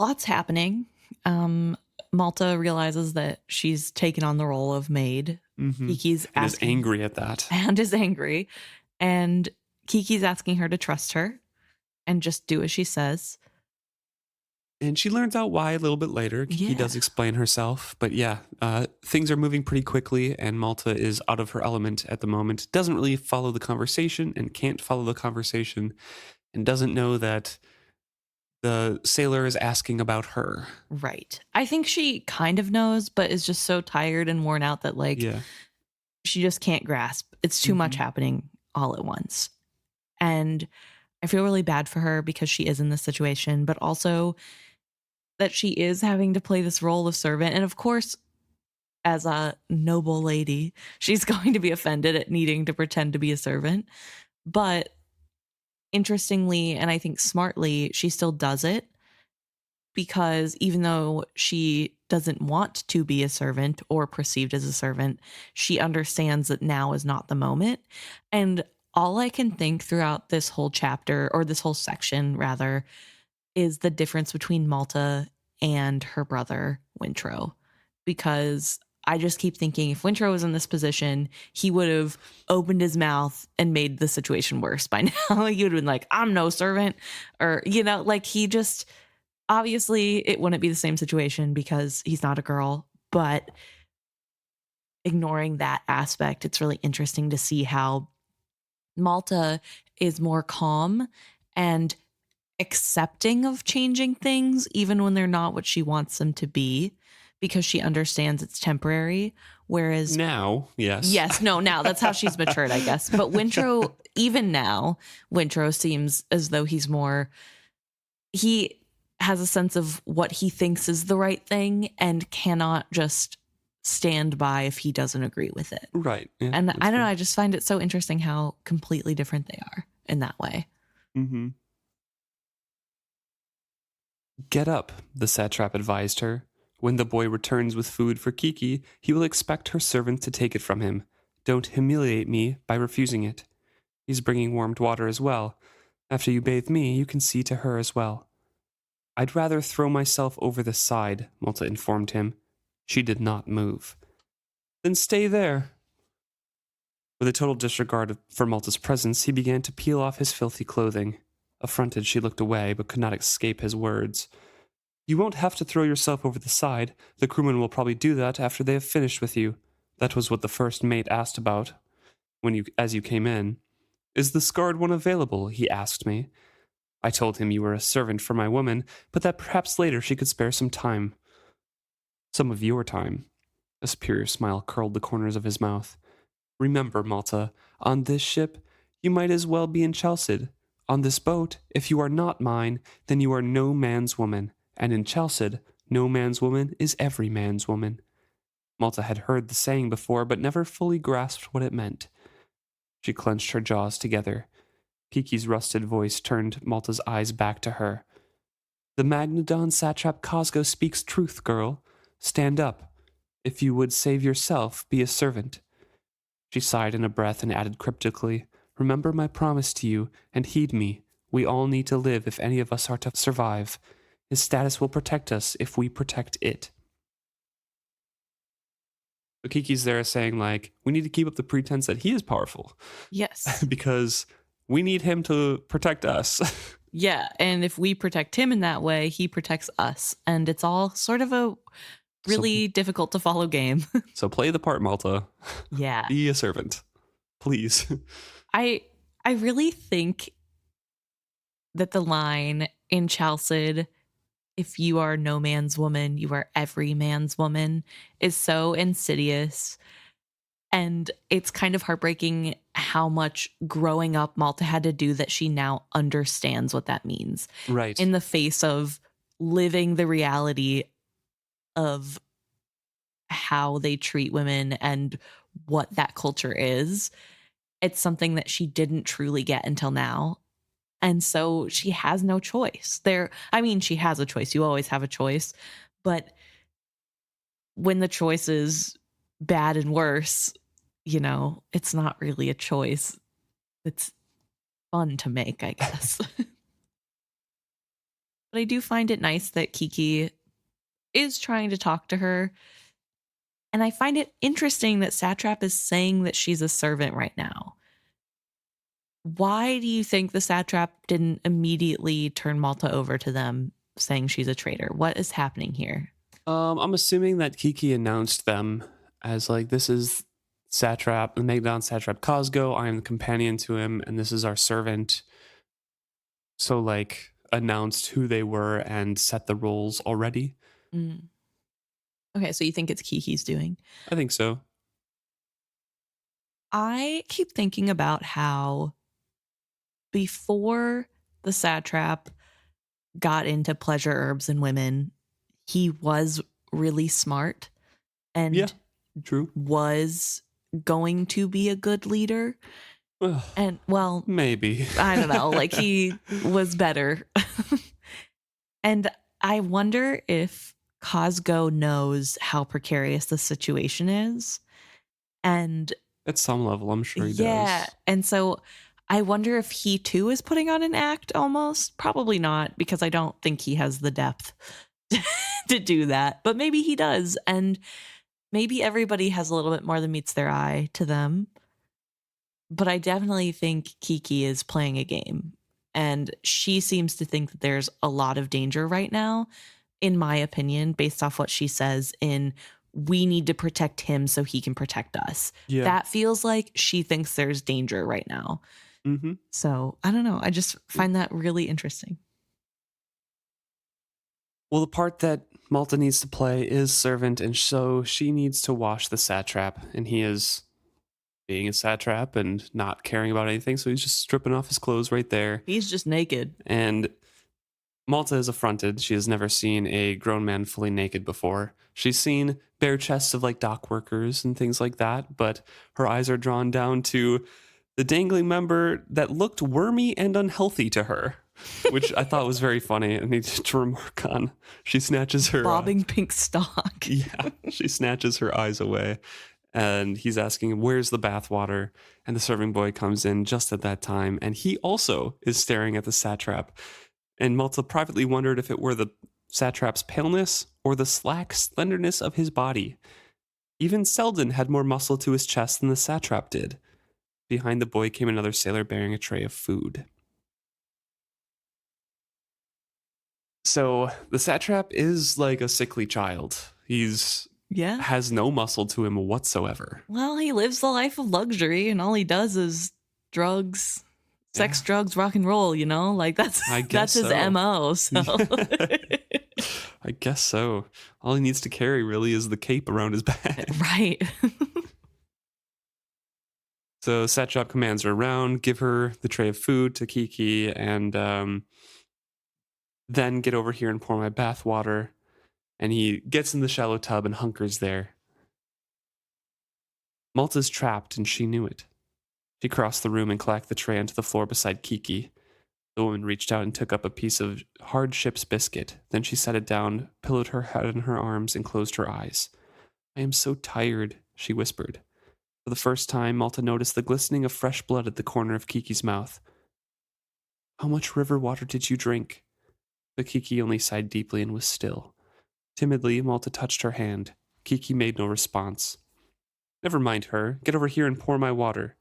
lots happening. Malta realizes that she's taken on the role of maid. Kekki's and is angry at that. And is angry. And Kekki's asking her to trust her and just do as she says. And she learns out why a little bit later. Kekki does explain herself. But yeah, things are moving pretty quickly, and Malta is out of her element at the moment. Doesn't really follow the conversation and can't follow the conversation, and doesn't know that the sailor is asking about her. Right. I think she kind of knows, but is just so tired and worn out that she just can't grasp. It's too much happening all at once. And I feel really bad for her because she is in this situation, but also that she is having to play this role of servant. And of course, as a noble lady, she's going to be offended at needing to pretend to be a servant. But interestingly, and I think smartly, she still does it because even though she doesn't want to be a servant or perceived as a servant, she understands that now is not the moment. And all I can think throughout this whole chapter, or this whole section rather, is the difference between Malta and her brother Wintrow, because I just keep thinking if Wintrow was in this position, he would have opened his mouth and made the situation worse by now. He would have been like, "I'm no servant," or, he just, obviously it wouldn't be the same situation because he's not a girl, but ignoring that aspect, it's really interesting to see how Malta is more calm and accepting of changing things, even when they're not what she wants them to be, because she understands it's temporary. Whereas now, now that's how she's matured, I guess. But Wintrow, even now, Wintrow seems as though he has a sense of what he thinks is the right thing and cannot just stand by if he doesn't agree with it. Right. Yeah, and I don't know, I just find it so interesting how completely different they are in that way. Mm-hmm. "Get up," the satrap advised her. "When the boy returns with food for Kekki, he will expect her servant to take it from him. Don't humiliate me by refusing it. He's bringing warmed water as well. After you bathe me, you can see to her as well." "I'd rather throw myself over the side," Malta informed him. She did not move. "Then stay there." With a total disregard for Malta's presence, he began to peel off his filthy clothing. Affronted, she looked away, but could not escape his words. "You won't have to throw yourself over the side. The crewmen will probably do that after they have finished with you. That was what the first mate asked about as you came in. 'Is the scarred one available?' he asked me. I told him you were a servant for my woman, but that perhaps later she could spare some time. Some of your time." A superior smile curled the corners of his mouth. "Remember, Malta, on this ship, you might as well be in Chalced. On this boat, if you are not mine, then you are no man's woman, and in Chalced, no man's woman is every man's woman." Malta had heard the saying before, but never fully grasped what it meant. She clenched her jaws together. Kekki's rusted voice turned Malta's eyes back to her. "The Magnodon Satrap Cosgo speaks truth, girl. Stand up. If you would save yourself, be a servant." She sighed in a breath and added cryptically, "Remember my promise to you, and heed me. We all need to live if any of us are to survive. His status will protect us if we protect it. So Keki's there saying, like, we need to keep up the pretense that he is powerful Yes. because we need him to protect us. Yeah. And if we protect him in that way, he protects us. And it's all sort of a really difficult to follow game. So play the part, Malta. Yeah. Be a servant, please. I really think that the line in Chalced, if you are no man's woman, you are every man's woman, is so insidious. And it's kind of heartbreaking how much growing up Malta had to do that she now understands what that means. Right. In the face of living the reality of how they treat women and what that culture is. It's something that she didn't truly get until now. And so she has no choice. She has a choice. You always have a choice. But when the choice is bad and worse, it's not really a choice. It's fun to make, I guess. But I do find it nice that Kekki is trying to talk to her. And I find it interesting that Satrap is saying that she's a servant right now. Why do you think the Satrap didn't immediately turn Malta over to them saying she's a traitor? What is happening here? I'm assuming that Kekki announced them as like, this is Satrap, the Magdon Satrap Cosgo. I am the companion to him, and this is our servant. So like announced who they were and set the roles already. Mm. Okay, so you think it's Kekki's doing? I think so. I keep thinking about how before the Satrap got into pleasure herbs and women, he was really smart and true. was going to be a good leader. And well, maybe. I don't know, like he was better. And I wonder if Cosgo knows how precarious the situation is. And at some level, I'm sure he does. Yeah. And so I wonder if he too is putting on an act almost. Probably not, because I don't think he has the depth to do that. But maybe he does. And maybe everybody has a little bit more than meets their eye to them. But I definitely think Kekki is playing a game. And she seems to think that there's a lot of danger right now, in my opinion, based off what she says we need to protect him so he can protect us. Yeah. That feels like she thinks there's danger right now. Mm-hmm. So I don't know. I just find that really interesting. Well, the part that Malta needs to play is servant, and so she needs to wash the satrap, and he is being a satrap and not caring about anything, so he's just stripping off his clothes right there. He's just naked. And Malta is affronted. She has never seen a grown man fully naked before. She's seen bare chests of like dock workers and things like that, but her eyes are drawn down to the dangling member that looked wormy and unhealthy to her, which I thought was very funny and needed to remark on. She snatches her bobbing pink stock. Yeah, she snatches her eyes away. And he's asking him, where's the bathwater? And the serving boy comes in just at that time. And he also is staring at the satrap. And Malta privately wondered if it were the satrap's paleness or the slack slenderness of his body. Even Selden had more muscle to his chest than the satrap did. Behind the boy came another sailor bearing a tray of food. So the satrap is like a sickly child. He's has no muscle to him whatsoever. Well, he lives the life of luxury, and all he does is drugs, sex, drugs, rock and roll. Like that's his MO. So I guess so. All he needs to carry really is the cape around his back. Right. So Satrap commands her around, give her the tray of food to Kekki, and then get over here and pour my bath water. And he gets in the shallow tub and hunkers there. Malta's trapped, and she knew it. She crossed the room and clacked the tray onto the floor beside Kekki. The woman reached out and took up a piece of hard ship's biscuit. Then she set it down, pillowed her head in her arms, and closed her eyes. I am so tired, she whispered. For the first time, Malta noticed the glistening of fresh blood at the corner of Kekki's mouth. How much river water did you drink? But Kekki only sighed deeply and was still. Timidly, Malta touched her hand. Kekki made no response. Never mind her. Get over here and pour my water.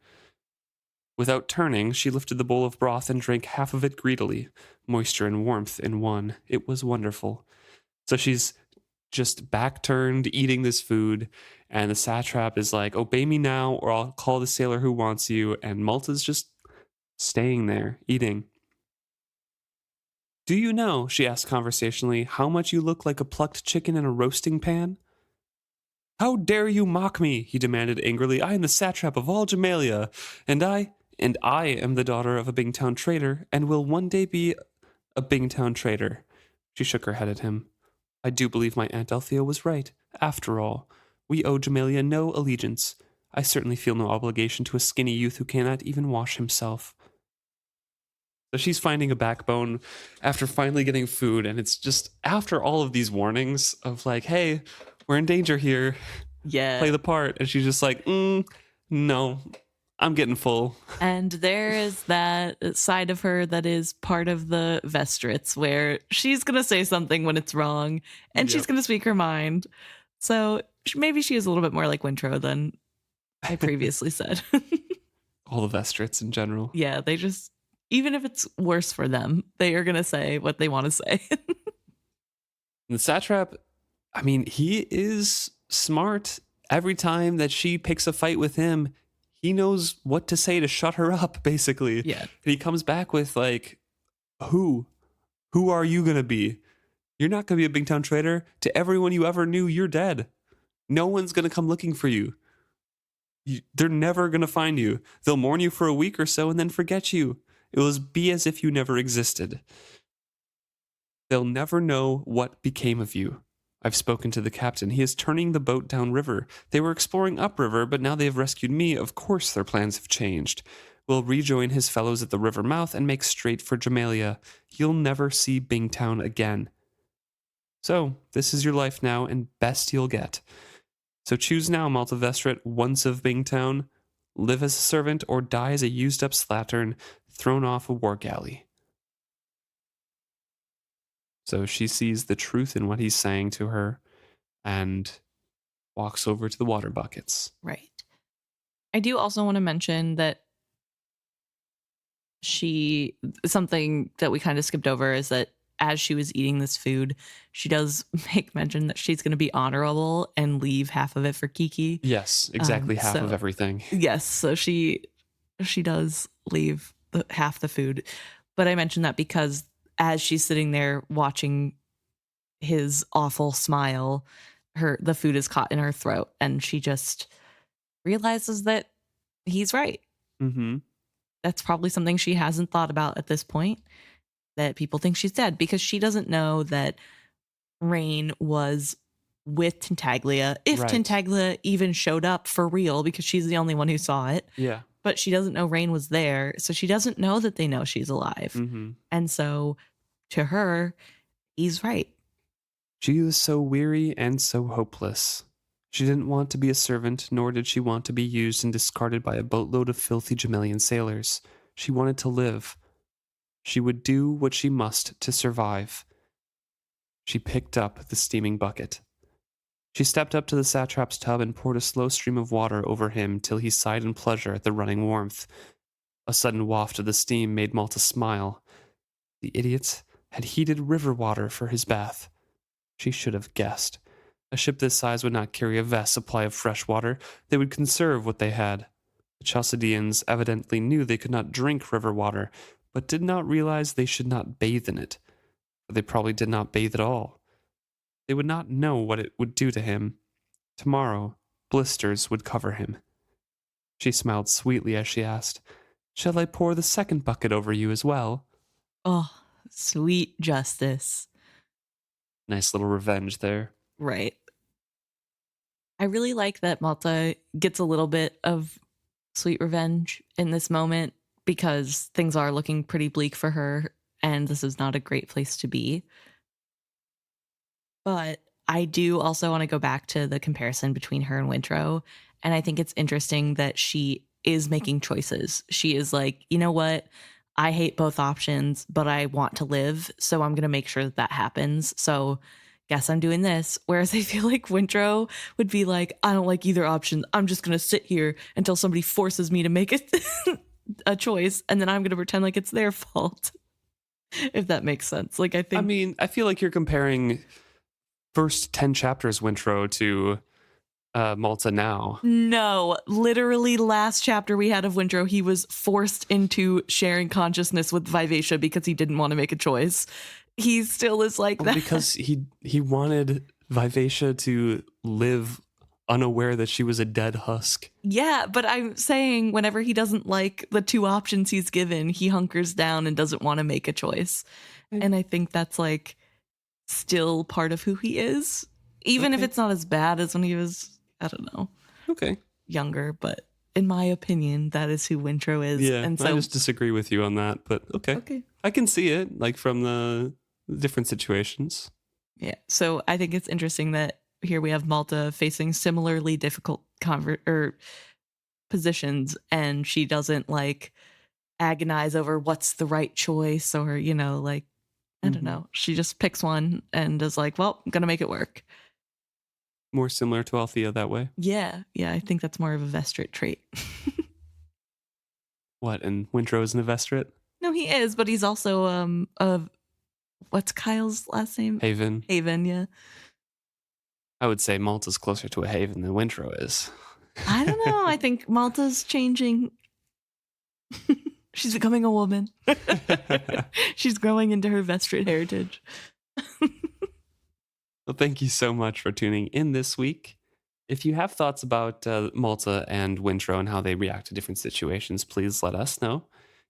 Without turning, she lifted the bowl of broth and drank half of it greedily, moisture and warmth in one. It was wonderful. So she's just back turned, eating this food, and the satrap is like, obey me now, or I'll call the sailor who wants you. And Malta's just staying there, eating. Do you know, she asked conversationally, how much you look like a plucked chicken in a roasting pan? How dare you mock me? He demanded angrily. I am the satrap of all Jamalia, and I am the daughter of a Bingtown trader, and will one day be a Bingtown trader. She shook her head at him. I do believe my Aunt Althea was right. After all, we owe Jamalia no allegiance. I certainly feel no obligation to a skinny youth who cannot even wash himself. So she's finding a backbone after finally getting food, and it's just after all of these warnings of like, hey, we're in danger here. Yeah. Play the part. And she's just like, no, I'm getting full. And there is that side of her that is part of the Vestrits where she's going to say something when it's wrong and she's going to speak her mind. So maybe she is a little bit more like Wintro than I previously said. All the Vestrits in general. Yeah, they just, even if it's worse for them, they are going to say what they want to say. The satrap, I mean, he is smart. Every time that she picks a fight with him, he knows what to say to shut her up, basically. Yeah. And he comes back with like, who? Who are you going to be? You're not going to be a Bingtown trader. To everyone you ever knew, you're dead. No one's going to come looking for you. They're never going to find you. They'll mourn you for a week or so and then forget you. It will be as if you never existed. They'll never know what became of you. I've spoken to the captain. He is turning the boat downriver. They were exploring upriver, but now they have rescued me. Of course their plans have changed. We'll rejoin his fellows at the river mouth and make straight for Jamalia. You'll never see Bingtown again. So, this is your life now, and best you'll get. So choose now, Malta Vestrit, once of Bingtown. Live as a servant or die as a used-up slattern thrown off a war galley. So she sees the truth in what he's saying to her and walks over to the water buckets. Right. I do also want to mention that something that we kind of skipped over is that as she was eating this food, she does make mention that she's going to be honorable and leave half of it for Kekki. Yes, exactly half of everything. Yes, so she does leave half the food. But I mentioned that because as she's sitting there watching his awful smile, the food is caught in her throat, and she just realizes that he's right. Mm-hmm. That's probably something she hasn't thought about at this point, that people think she's dead, because she doesn't know that Rain was with Tintaglia, if Tintaglia even showed up for real, because she's the only one who saw it. Yeah. But she doesn't know Rain was there, so she doesn't know that they know she's alive. Mm-hmm. And so to her, he's right. She was so weary and so hopeless. She didn't want to be a servant, nor did she want to be used and discarded by a boatload of filthy Jamalian sailors. She wanted to live. She would do what she must to survive. She picked up the steaming bucket. She stepped up to the satrap's tub and poured a slow stream of water over him till he sighed in pleasure at the running warmth. A sudden waft of the steam made Malta smile. The idiot had heated river water for his bath. She should have guessed. A ship this size would not carry a vast supply of fresh water. They would conserve what they had. The Chalcedeans evidently knew they could not drink river water, but did not realize they should not bathe in it. But they probably did not bathe at all. They would not know what it would do to him. Tomorrow, blisters would cover him. She smiled sweetly as she asked, "Shall I pour the second bucket over you as well?" Oh, sweet justice. Nice little revenge there. Right. I really like that Malta gets a little bit of sweet revenge in this moment, because things are looking pretty bleak for her, and this is not a great place to be. But I do also want to go back to the comparison between her and Wintro, and I think it's interesting that she is making choices. She is like, you know what? I hate both options, but I want to live, so I'm going to make sure that that happens. So guess I'm doing this. Whereas I feel like Wintro would be like, I don't like either option. I'm just going to sit here until somebody forces me to make a choice, and then I'm going to pretend like it's their fault. If that makes sense. Like, I think. I mean, I feel like you're comparing first 10 chapters Wintro to Malta now. No, literally last chapter we had of Wintro, he was forced into sharing consciousness with Vivacia because he didn't want to make a choice. He still is like that. Because he wanted Vivacia to live unaware that she was a dead husk. Yeah, but I'm saying whenever he doesn't like the two options he's given, he hunkers down and doesn't want to make a choice. And I think that's like still part of who he is, even if it's not as bad as when he was, I don't know, younger. But in my opinion, that is who Wintro is. Yeah, and so I just disagree with you on that, but okay. I can see it, like, from the different situations. Yeah, so I think it's interesting that here we have Malta facing similarly difficult positions, and she doesn't like agonize over what's the right choice, or, you know, like, I don't know. She just picks one and is like, well, I'm going to make it work. More similar to Althea that way? Yeah, I think that's more of a Vestrit trait. What, and Wintro is an Vestrit? No, he is, but he's also what's Kyle's last name? Haven, yeah. I would say Malta's closer to a Haven than Wintro is. I don't know. I think Malta's changing. She's becoming a woman. She's growing into her Vestrit heritage. Well, thank you so much for tuning in this week. If you have thoughts about Malta and Wintro and how they react to different situations, please let us know.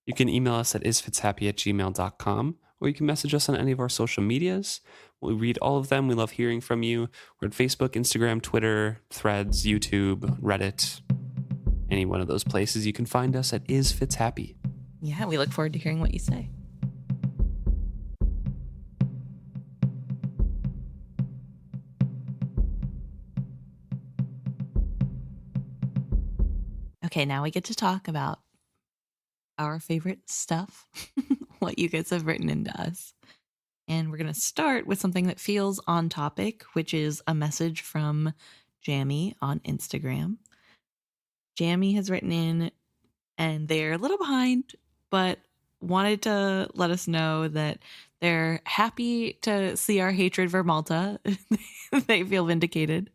You can email us at isfitshappy@gmail.com, or you can message us on any of our social medias. We read all of them. We love hearing from you. We're at Facebook, Instagram, Twitter, Threads, YouTube, Reddit, any one of those places. You can find us at isfitshappy. Yeah, we look forward to hearing what you say. Okay, now we get to talk about our favorite stuff, what you guys have written into us. And we're going to start with something that feels on topic, which is a message from Jamie on Instagram. Jamie has written in, and they're a little behind, but wanted to let us know that they're happy to see our hatred for Malta. They feel vindicated,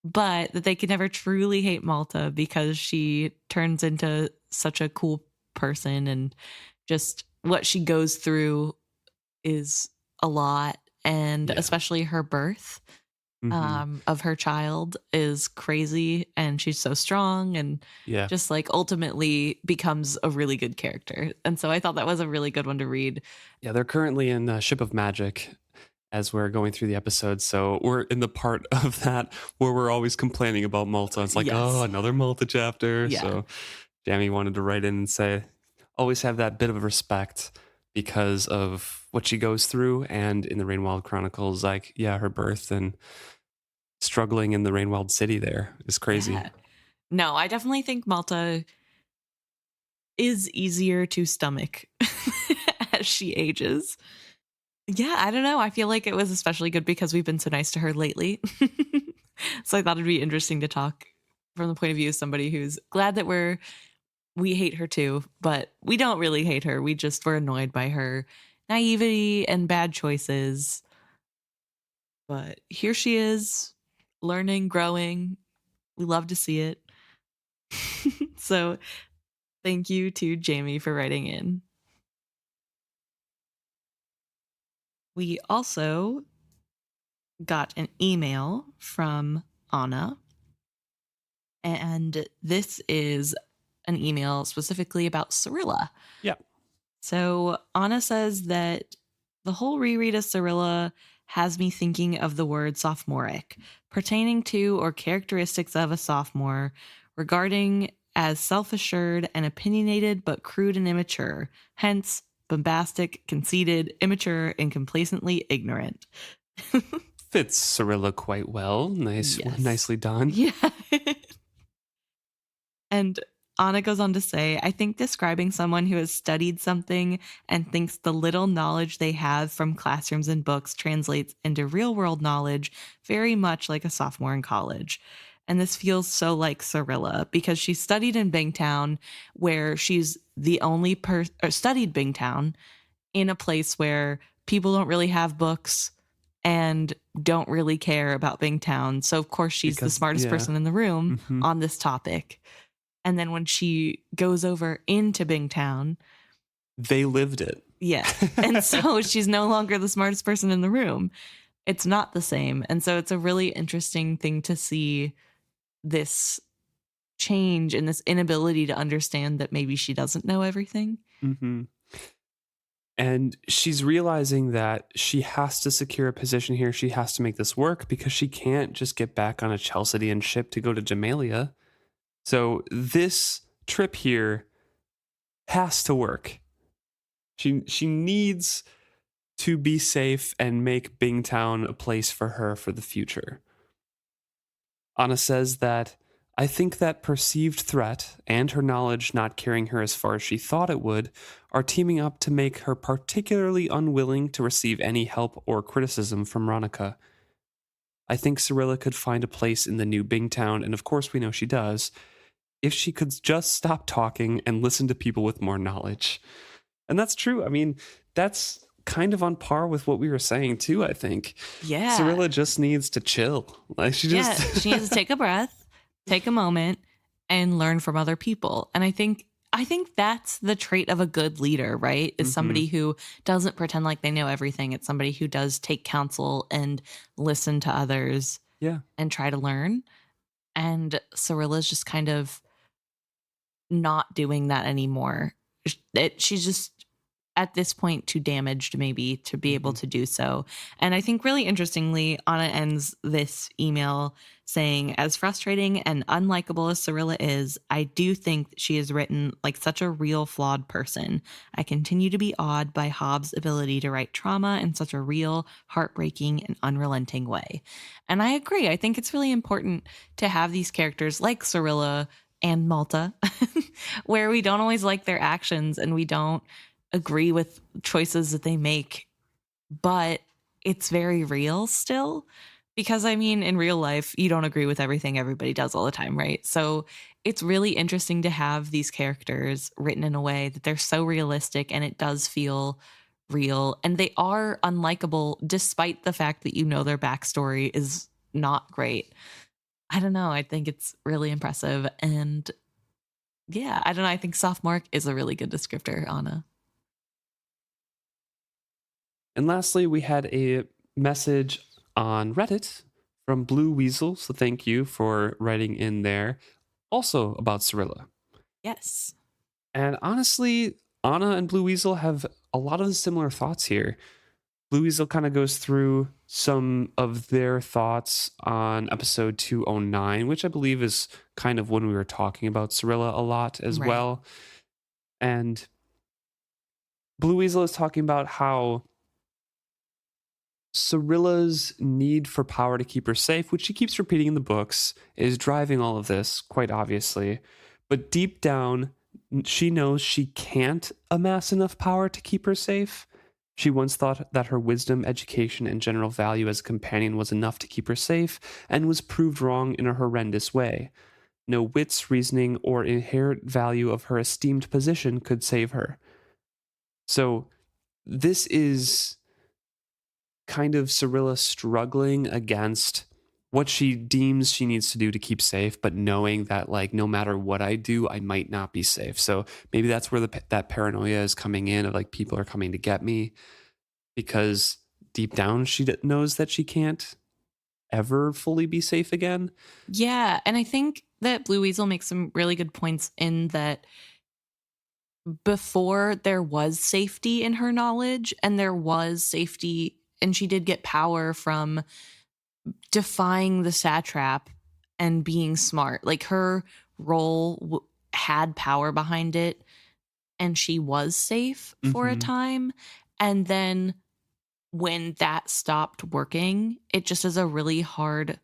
but that they can never truly hate Malta because she turns into such a cool person, and just what she goes through is a lot. And especially her birth of her child is crazy, and she's so strong, and just like ultimately becomes a really good character. And so I thought that was a really good one to read. Yeah, they're currently in Ship of Magic as we're going through the episode, so we're in the part of that where we're always complaining about Malta. It's like, oh, another Malta chapter. So Jamie wanted to write in and say, always have that bit of respect because of what she goes through. And in the Rainwild Chronicles, like, her birth and struggling in the Rainwild city there is crazy. No, I definitely think Malta is easier to stomach as she ages. Yeah, I don't know. I feel like it was especially good because we've been so nice to her lately. So I thought it'd be interesting to talk from the point of view of somebody who's glad that we hate her too, but we don't really hate her. We just were annoyed by her naivety and bad choices. But here she is, learning, growing. We love to see it. So thank you to Jamie for writing in. We also got an email from Anna, and this is an email specifically about Cyrilla. Yeah. So Anna says that the whole reread of Cyrilla has me thinking of the word sophomoric, pertaining to or characteristics of a sophomore, regarding as self-assured and opinionated but crude and immature, hence bombastic, conceited, immature, and complacently ignorant. Fits Cyrilla quite well. Nicely done. Yeah. And Anna goes on to say, I think describing someone who has studied something and thinks the little knowledge they have from classrooms and books translates into real world knowledge very much like a sophomore in college. And this feels so like Cyrilla because she studied in Bingtown, where she's the only person, or studied Bingtown in a place where people don't really have books and don't really care about Bingtown. So, of course, she's the Because, smartest yeah. person in the room Mhm. on this topic. And then when she goes over into Bingtown, They lived it. yeah. And so she's no longer the smartest person in the room. It's not the same. And so it's a really interesting thing to see this change and this inability to understand that maybe she doesn't know everything. Mhm. And she's realizing that she has to secure a position here. She has to make this work because she can't just get back on a Chalcedean ship to go to Jamalia. So this trip here has to work. She needs to be safe and make Bingtown a place for her for the future. Anna says that I think that perceived threat and her knowledge not carrying her as far as she thought it would are teaming up to make her particularly unwilling to receive any help or criticism from Ronica. I think Cyrilla could find a place in the new Bingtown, and of course we know she does, if she could just stop talking and listen to people with more knowledge. And that's true. I mean, that's kind of on par with what we were saying too, I think. Yeah. Cyrilla just needs to chill. Like she just she needs to take a breath, take a moment, and learn from other people. And I think that's the trait of a good leader, right? Is somebody who doesn't pretend like they know everything. It's somebody who does take counsel and listen to others, yeah. and try to learn. And Cyrilla's just kind of not doing that anymore. She's just at this point too damaged maybe to be able to do so. And I think really interestingly, Anna ends this email saying, as frustrating and unlikable as Cyrilla is, I do think she is written like such a real flawed person. I continue to be awed by Hobb's ability to write trauma in such a real, heartbreaking, and unrelenting way. And I agree. I think it's really important to have these characters like Cyrilla and Malta, where we don't always like their actions and we don't agree with choices that they make, but it's very real still. Because I mean, in real life, you don't agree with everything everybody does all the time, right? So it's really interesting to have these characters written in a way that they're so realistic and it does feel real. And they are unlikable despite the fact that you know their backstory is not great. I don't know. I think it's really impressive. And yeah, I don't know. I think sophomore is a really good descriptor, Anna. And lastly, we had a message on Reddit from Blue Weasel. So thank you for writing in there. Also about Cyrilla. Yes. And honestly, Anna and Blue Weasel have a lot of similar thoughts here. Blue Weasel kind of goes through some of their thoughts on episode 209, which I believe is kind of when we were talking about Cyrilla a lot as Right. well. And Blue Weasel is talking about how Cyrilla's need for power to keep her safe, which she keeps repeating in the books, is driving all of this, quite obviously. But deep down, she knows she can't amass enough power to keep her safe. She once thought that her wisdom, education, and general value as a companion was enough to keep her safe, and was proved wrong in a horrendous way. No wits, reasoning, or inherent value of her esteemed position could save her. So, this is kind of Cyrilla struggling against what she deems she needs to do to keep safe, but knowing that like no matter what I do, I might not be safe. So maybe that's where that paranoia is coming in of like people are coming to get me, because deep down she knows that she can't ever fully be safe again. Yeah, and I think that Blue Weasel makes some really good points in that before there was safety in her knowledge and there was safety and she did get power from defying the satrap and being smart. Like her role had power behind it and she was safe for a time. And then when that stopped working, it just is a really hard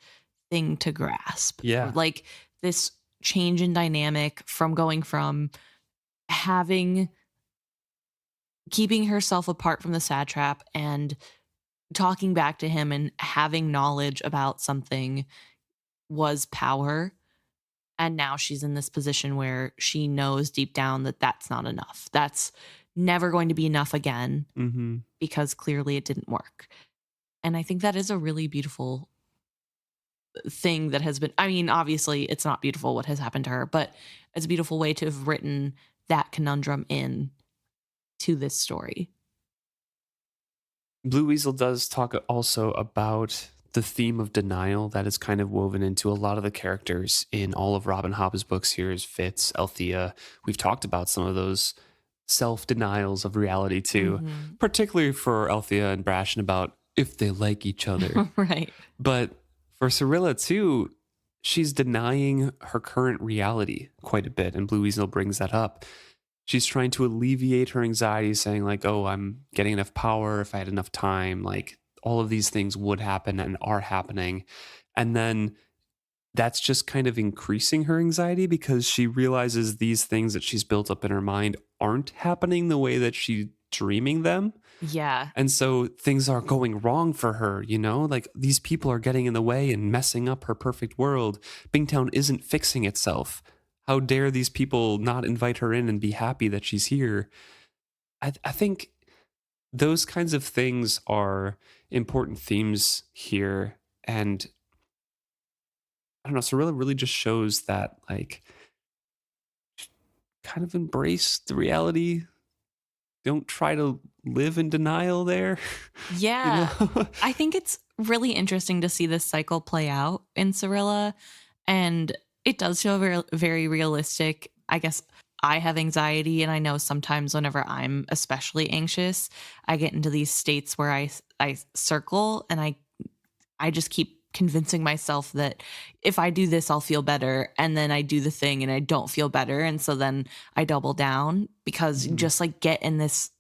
thing to grasp. Yeah. Like this change in dynamic from going from keeping herself apart from the satrap and talking back to him and having knowledge about something was power. And now she's in this position where she knows deep down that that's not enough. That's never going to be enough again, because clearly it didn't work. And I think that is a really beautiful thing that has been, I mean, obviously it's not beautiful what has happened to her, but it's a beautiful way to have written that conundrum in to this story. Blue Weasel does talk also about the theme of denial that is kind of woven into a lot of the characters in all of Robin Hobb's books. Here's Fitz, Althea. We've talked about some of those self-denials of reality too, particularly for Althea and Brashen about if they like each other. Right. But for Cirilla too, she's denying her current reality quite a bit, and Blue Weasel brings that up. She's trying to alleviate her anxiety, saying like, oh, I'm getting enough power. If I had enough time, like all of these things would happen and are happening. And then that's just kind of increasing her anxiety because she realizes these things that she's built up in her mind aren't happening the way that she's dreaming them. Yeah. And so things are going wrong for her, you know, like these people are getting in the way and messing up her perfect world. Bingtown isn't fixing itself. How dare these people not invite her in and be happy that she's here? I think those kinds of things are important themes here. And I don't know, Cirilla really just shows that, like, kind of embrace the reality. Don't try to live in denial there. Yeah. You know? I think it's really interesting to see this cycle play out in Cirilla. And it does feel very, very realistic. I guess I have anxiety, and I know sometimes whenever I'm especially anxious, I get into these states where I circle and I just keep convincing myself that if I do this, I'll feel better. And then I do the thing and I don't feel better. And so then I double down because you just like get in this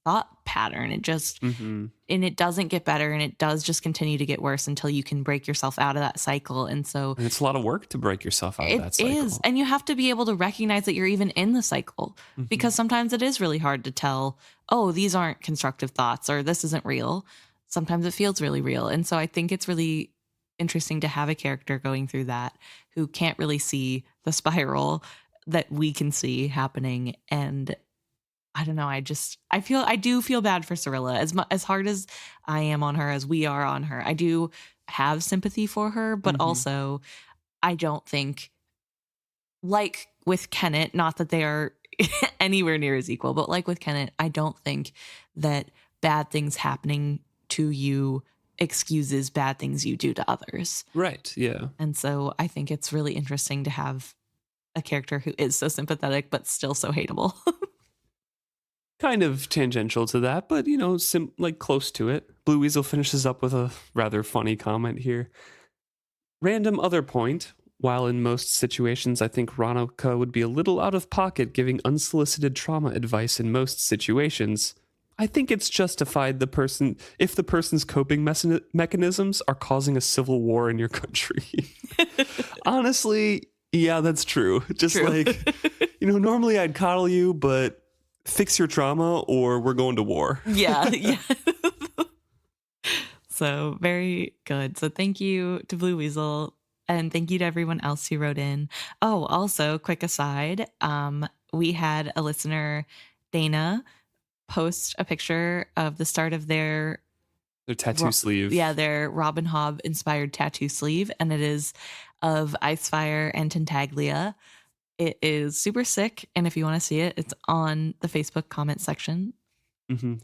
thought pattern. It just, and it doesn't get better, and it does just continue to get worse until you can break yourself out of that cycle. And so and it's a lot of work to break yourself out of that cycle. It is. And you have to be able to recognize that you're even in the cycle, because sometimes it is really hard to tell, oh, these aren't constructive thoughts, or this isn't real. Sometimes it feels really real. And so I think it's really interesting to have a character going through that who can't really see the spiral that we can see happening. And I don't know, I do feel bad for Cirilla. As hard as I am on her, as we are on her, I do have sympathy for her, but also I don't think, like with Kennit, not that they are anywhere near as equal, but like with Kennit, I don't think that bad things happening to you excuses bad things you do to others. Right, yeah. And so I think it's really interesting to have a character who is so sympathetic but still so hateable. Kind of tangential to that, but you know, like close to it. Blue Weasel finishes up with a rather funny comment here. Random other point. While in most situations I think Ronica would be a little out of pocket giving unsolicited trauma advice in most situations, I think it's justified if the person's coping mechanisms are causing a civil war in your country. Honestly, yeah, that's true. Just true. Like, you know, normally I'd coddle you, but fix your trauma or we're going to war. Yeah. So very good. So thank you to Blue Weasel, and thank you to everyone else who wrote in. Oh, also, quick aside, we had a listener, Dana, post a picture of the start of their tattoo sleeve. Yeah, their Robin Hobb inspired tattoo sleeve, and it is of Icefire and Tintaglia. It is super sick, and if you want to see it, it's on the Facebook comment section.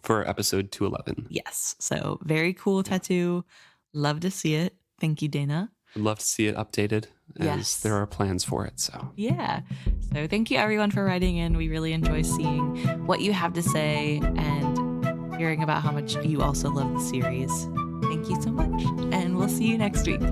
For episode 211. Yes, so very cool tattoo. Love to see it. Thank you, Dana. I'd love to see it updated, as there are plans for it. So yeah. So thank you everyone for writing in. We really enjoy seeing what you have to say and hearing about how much you also love the series. Thank you so much, and we'll see you next week.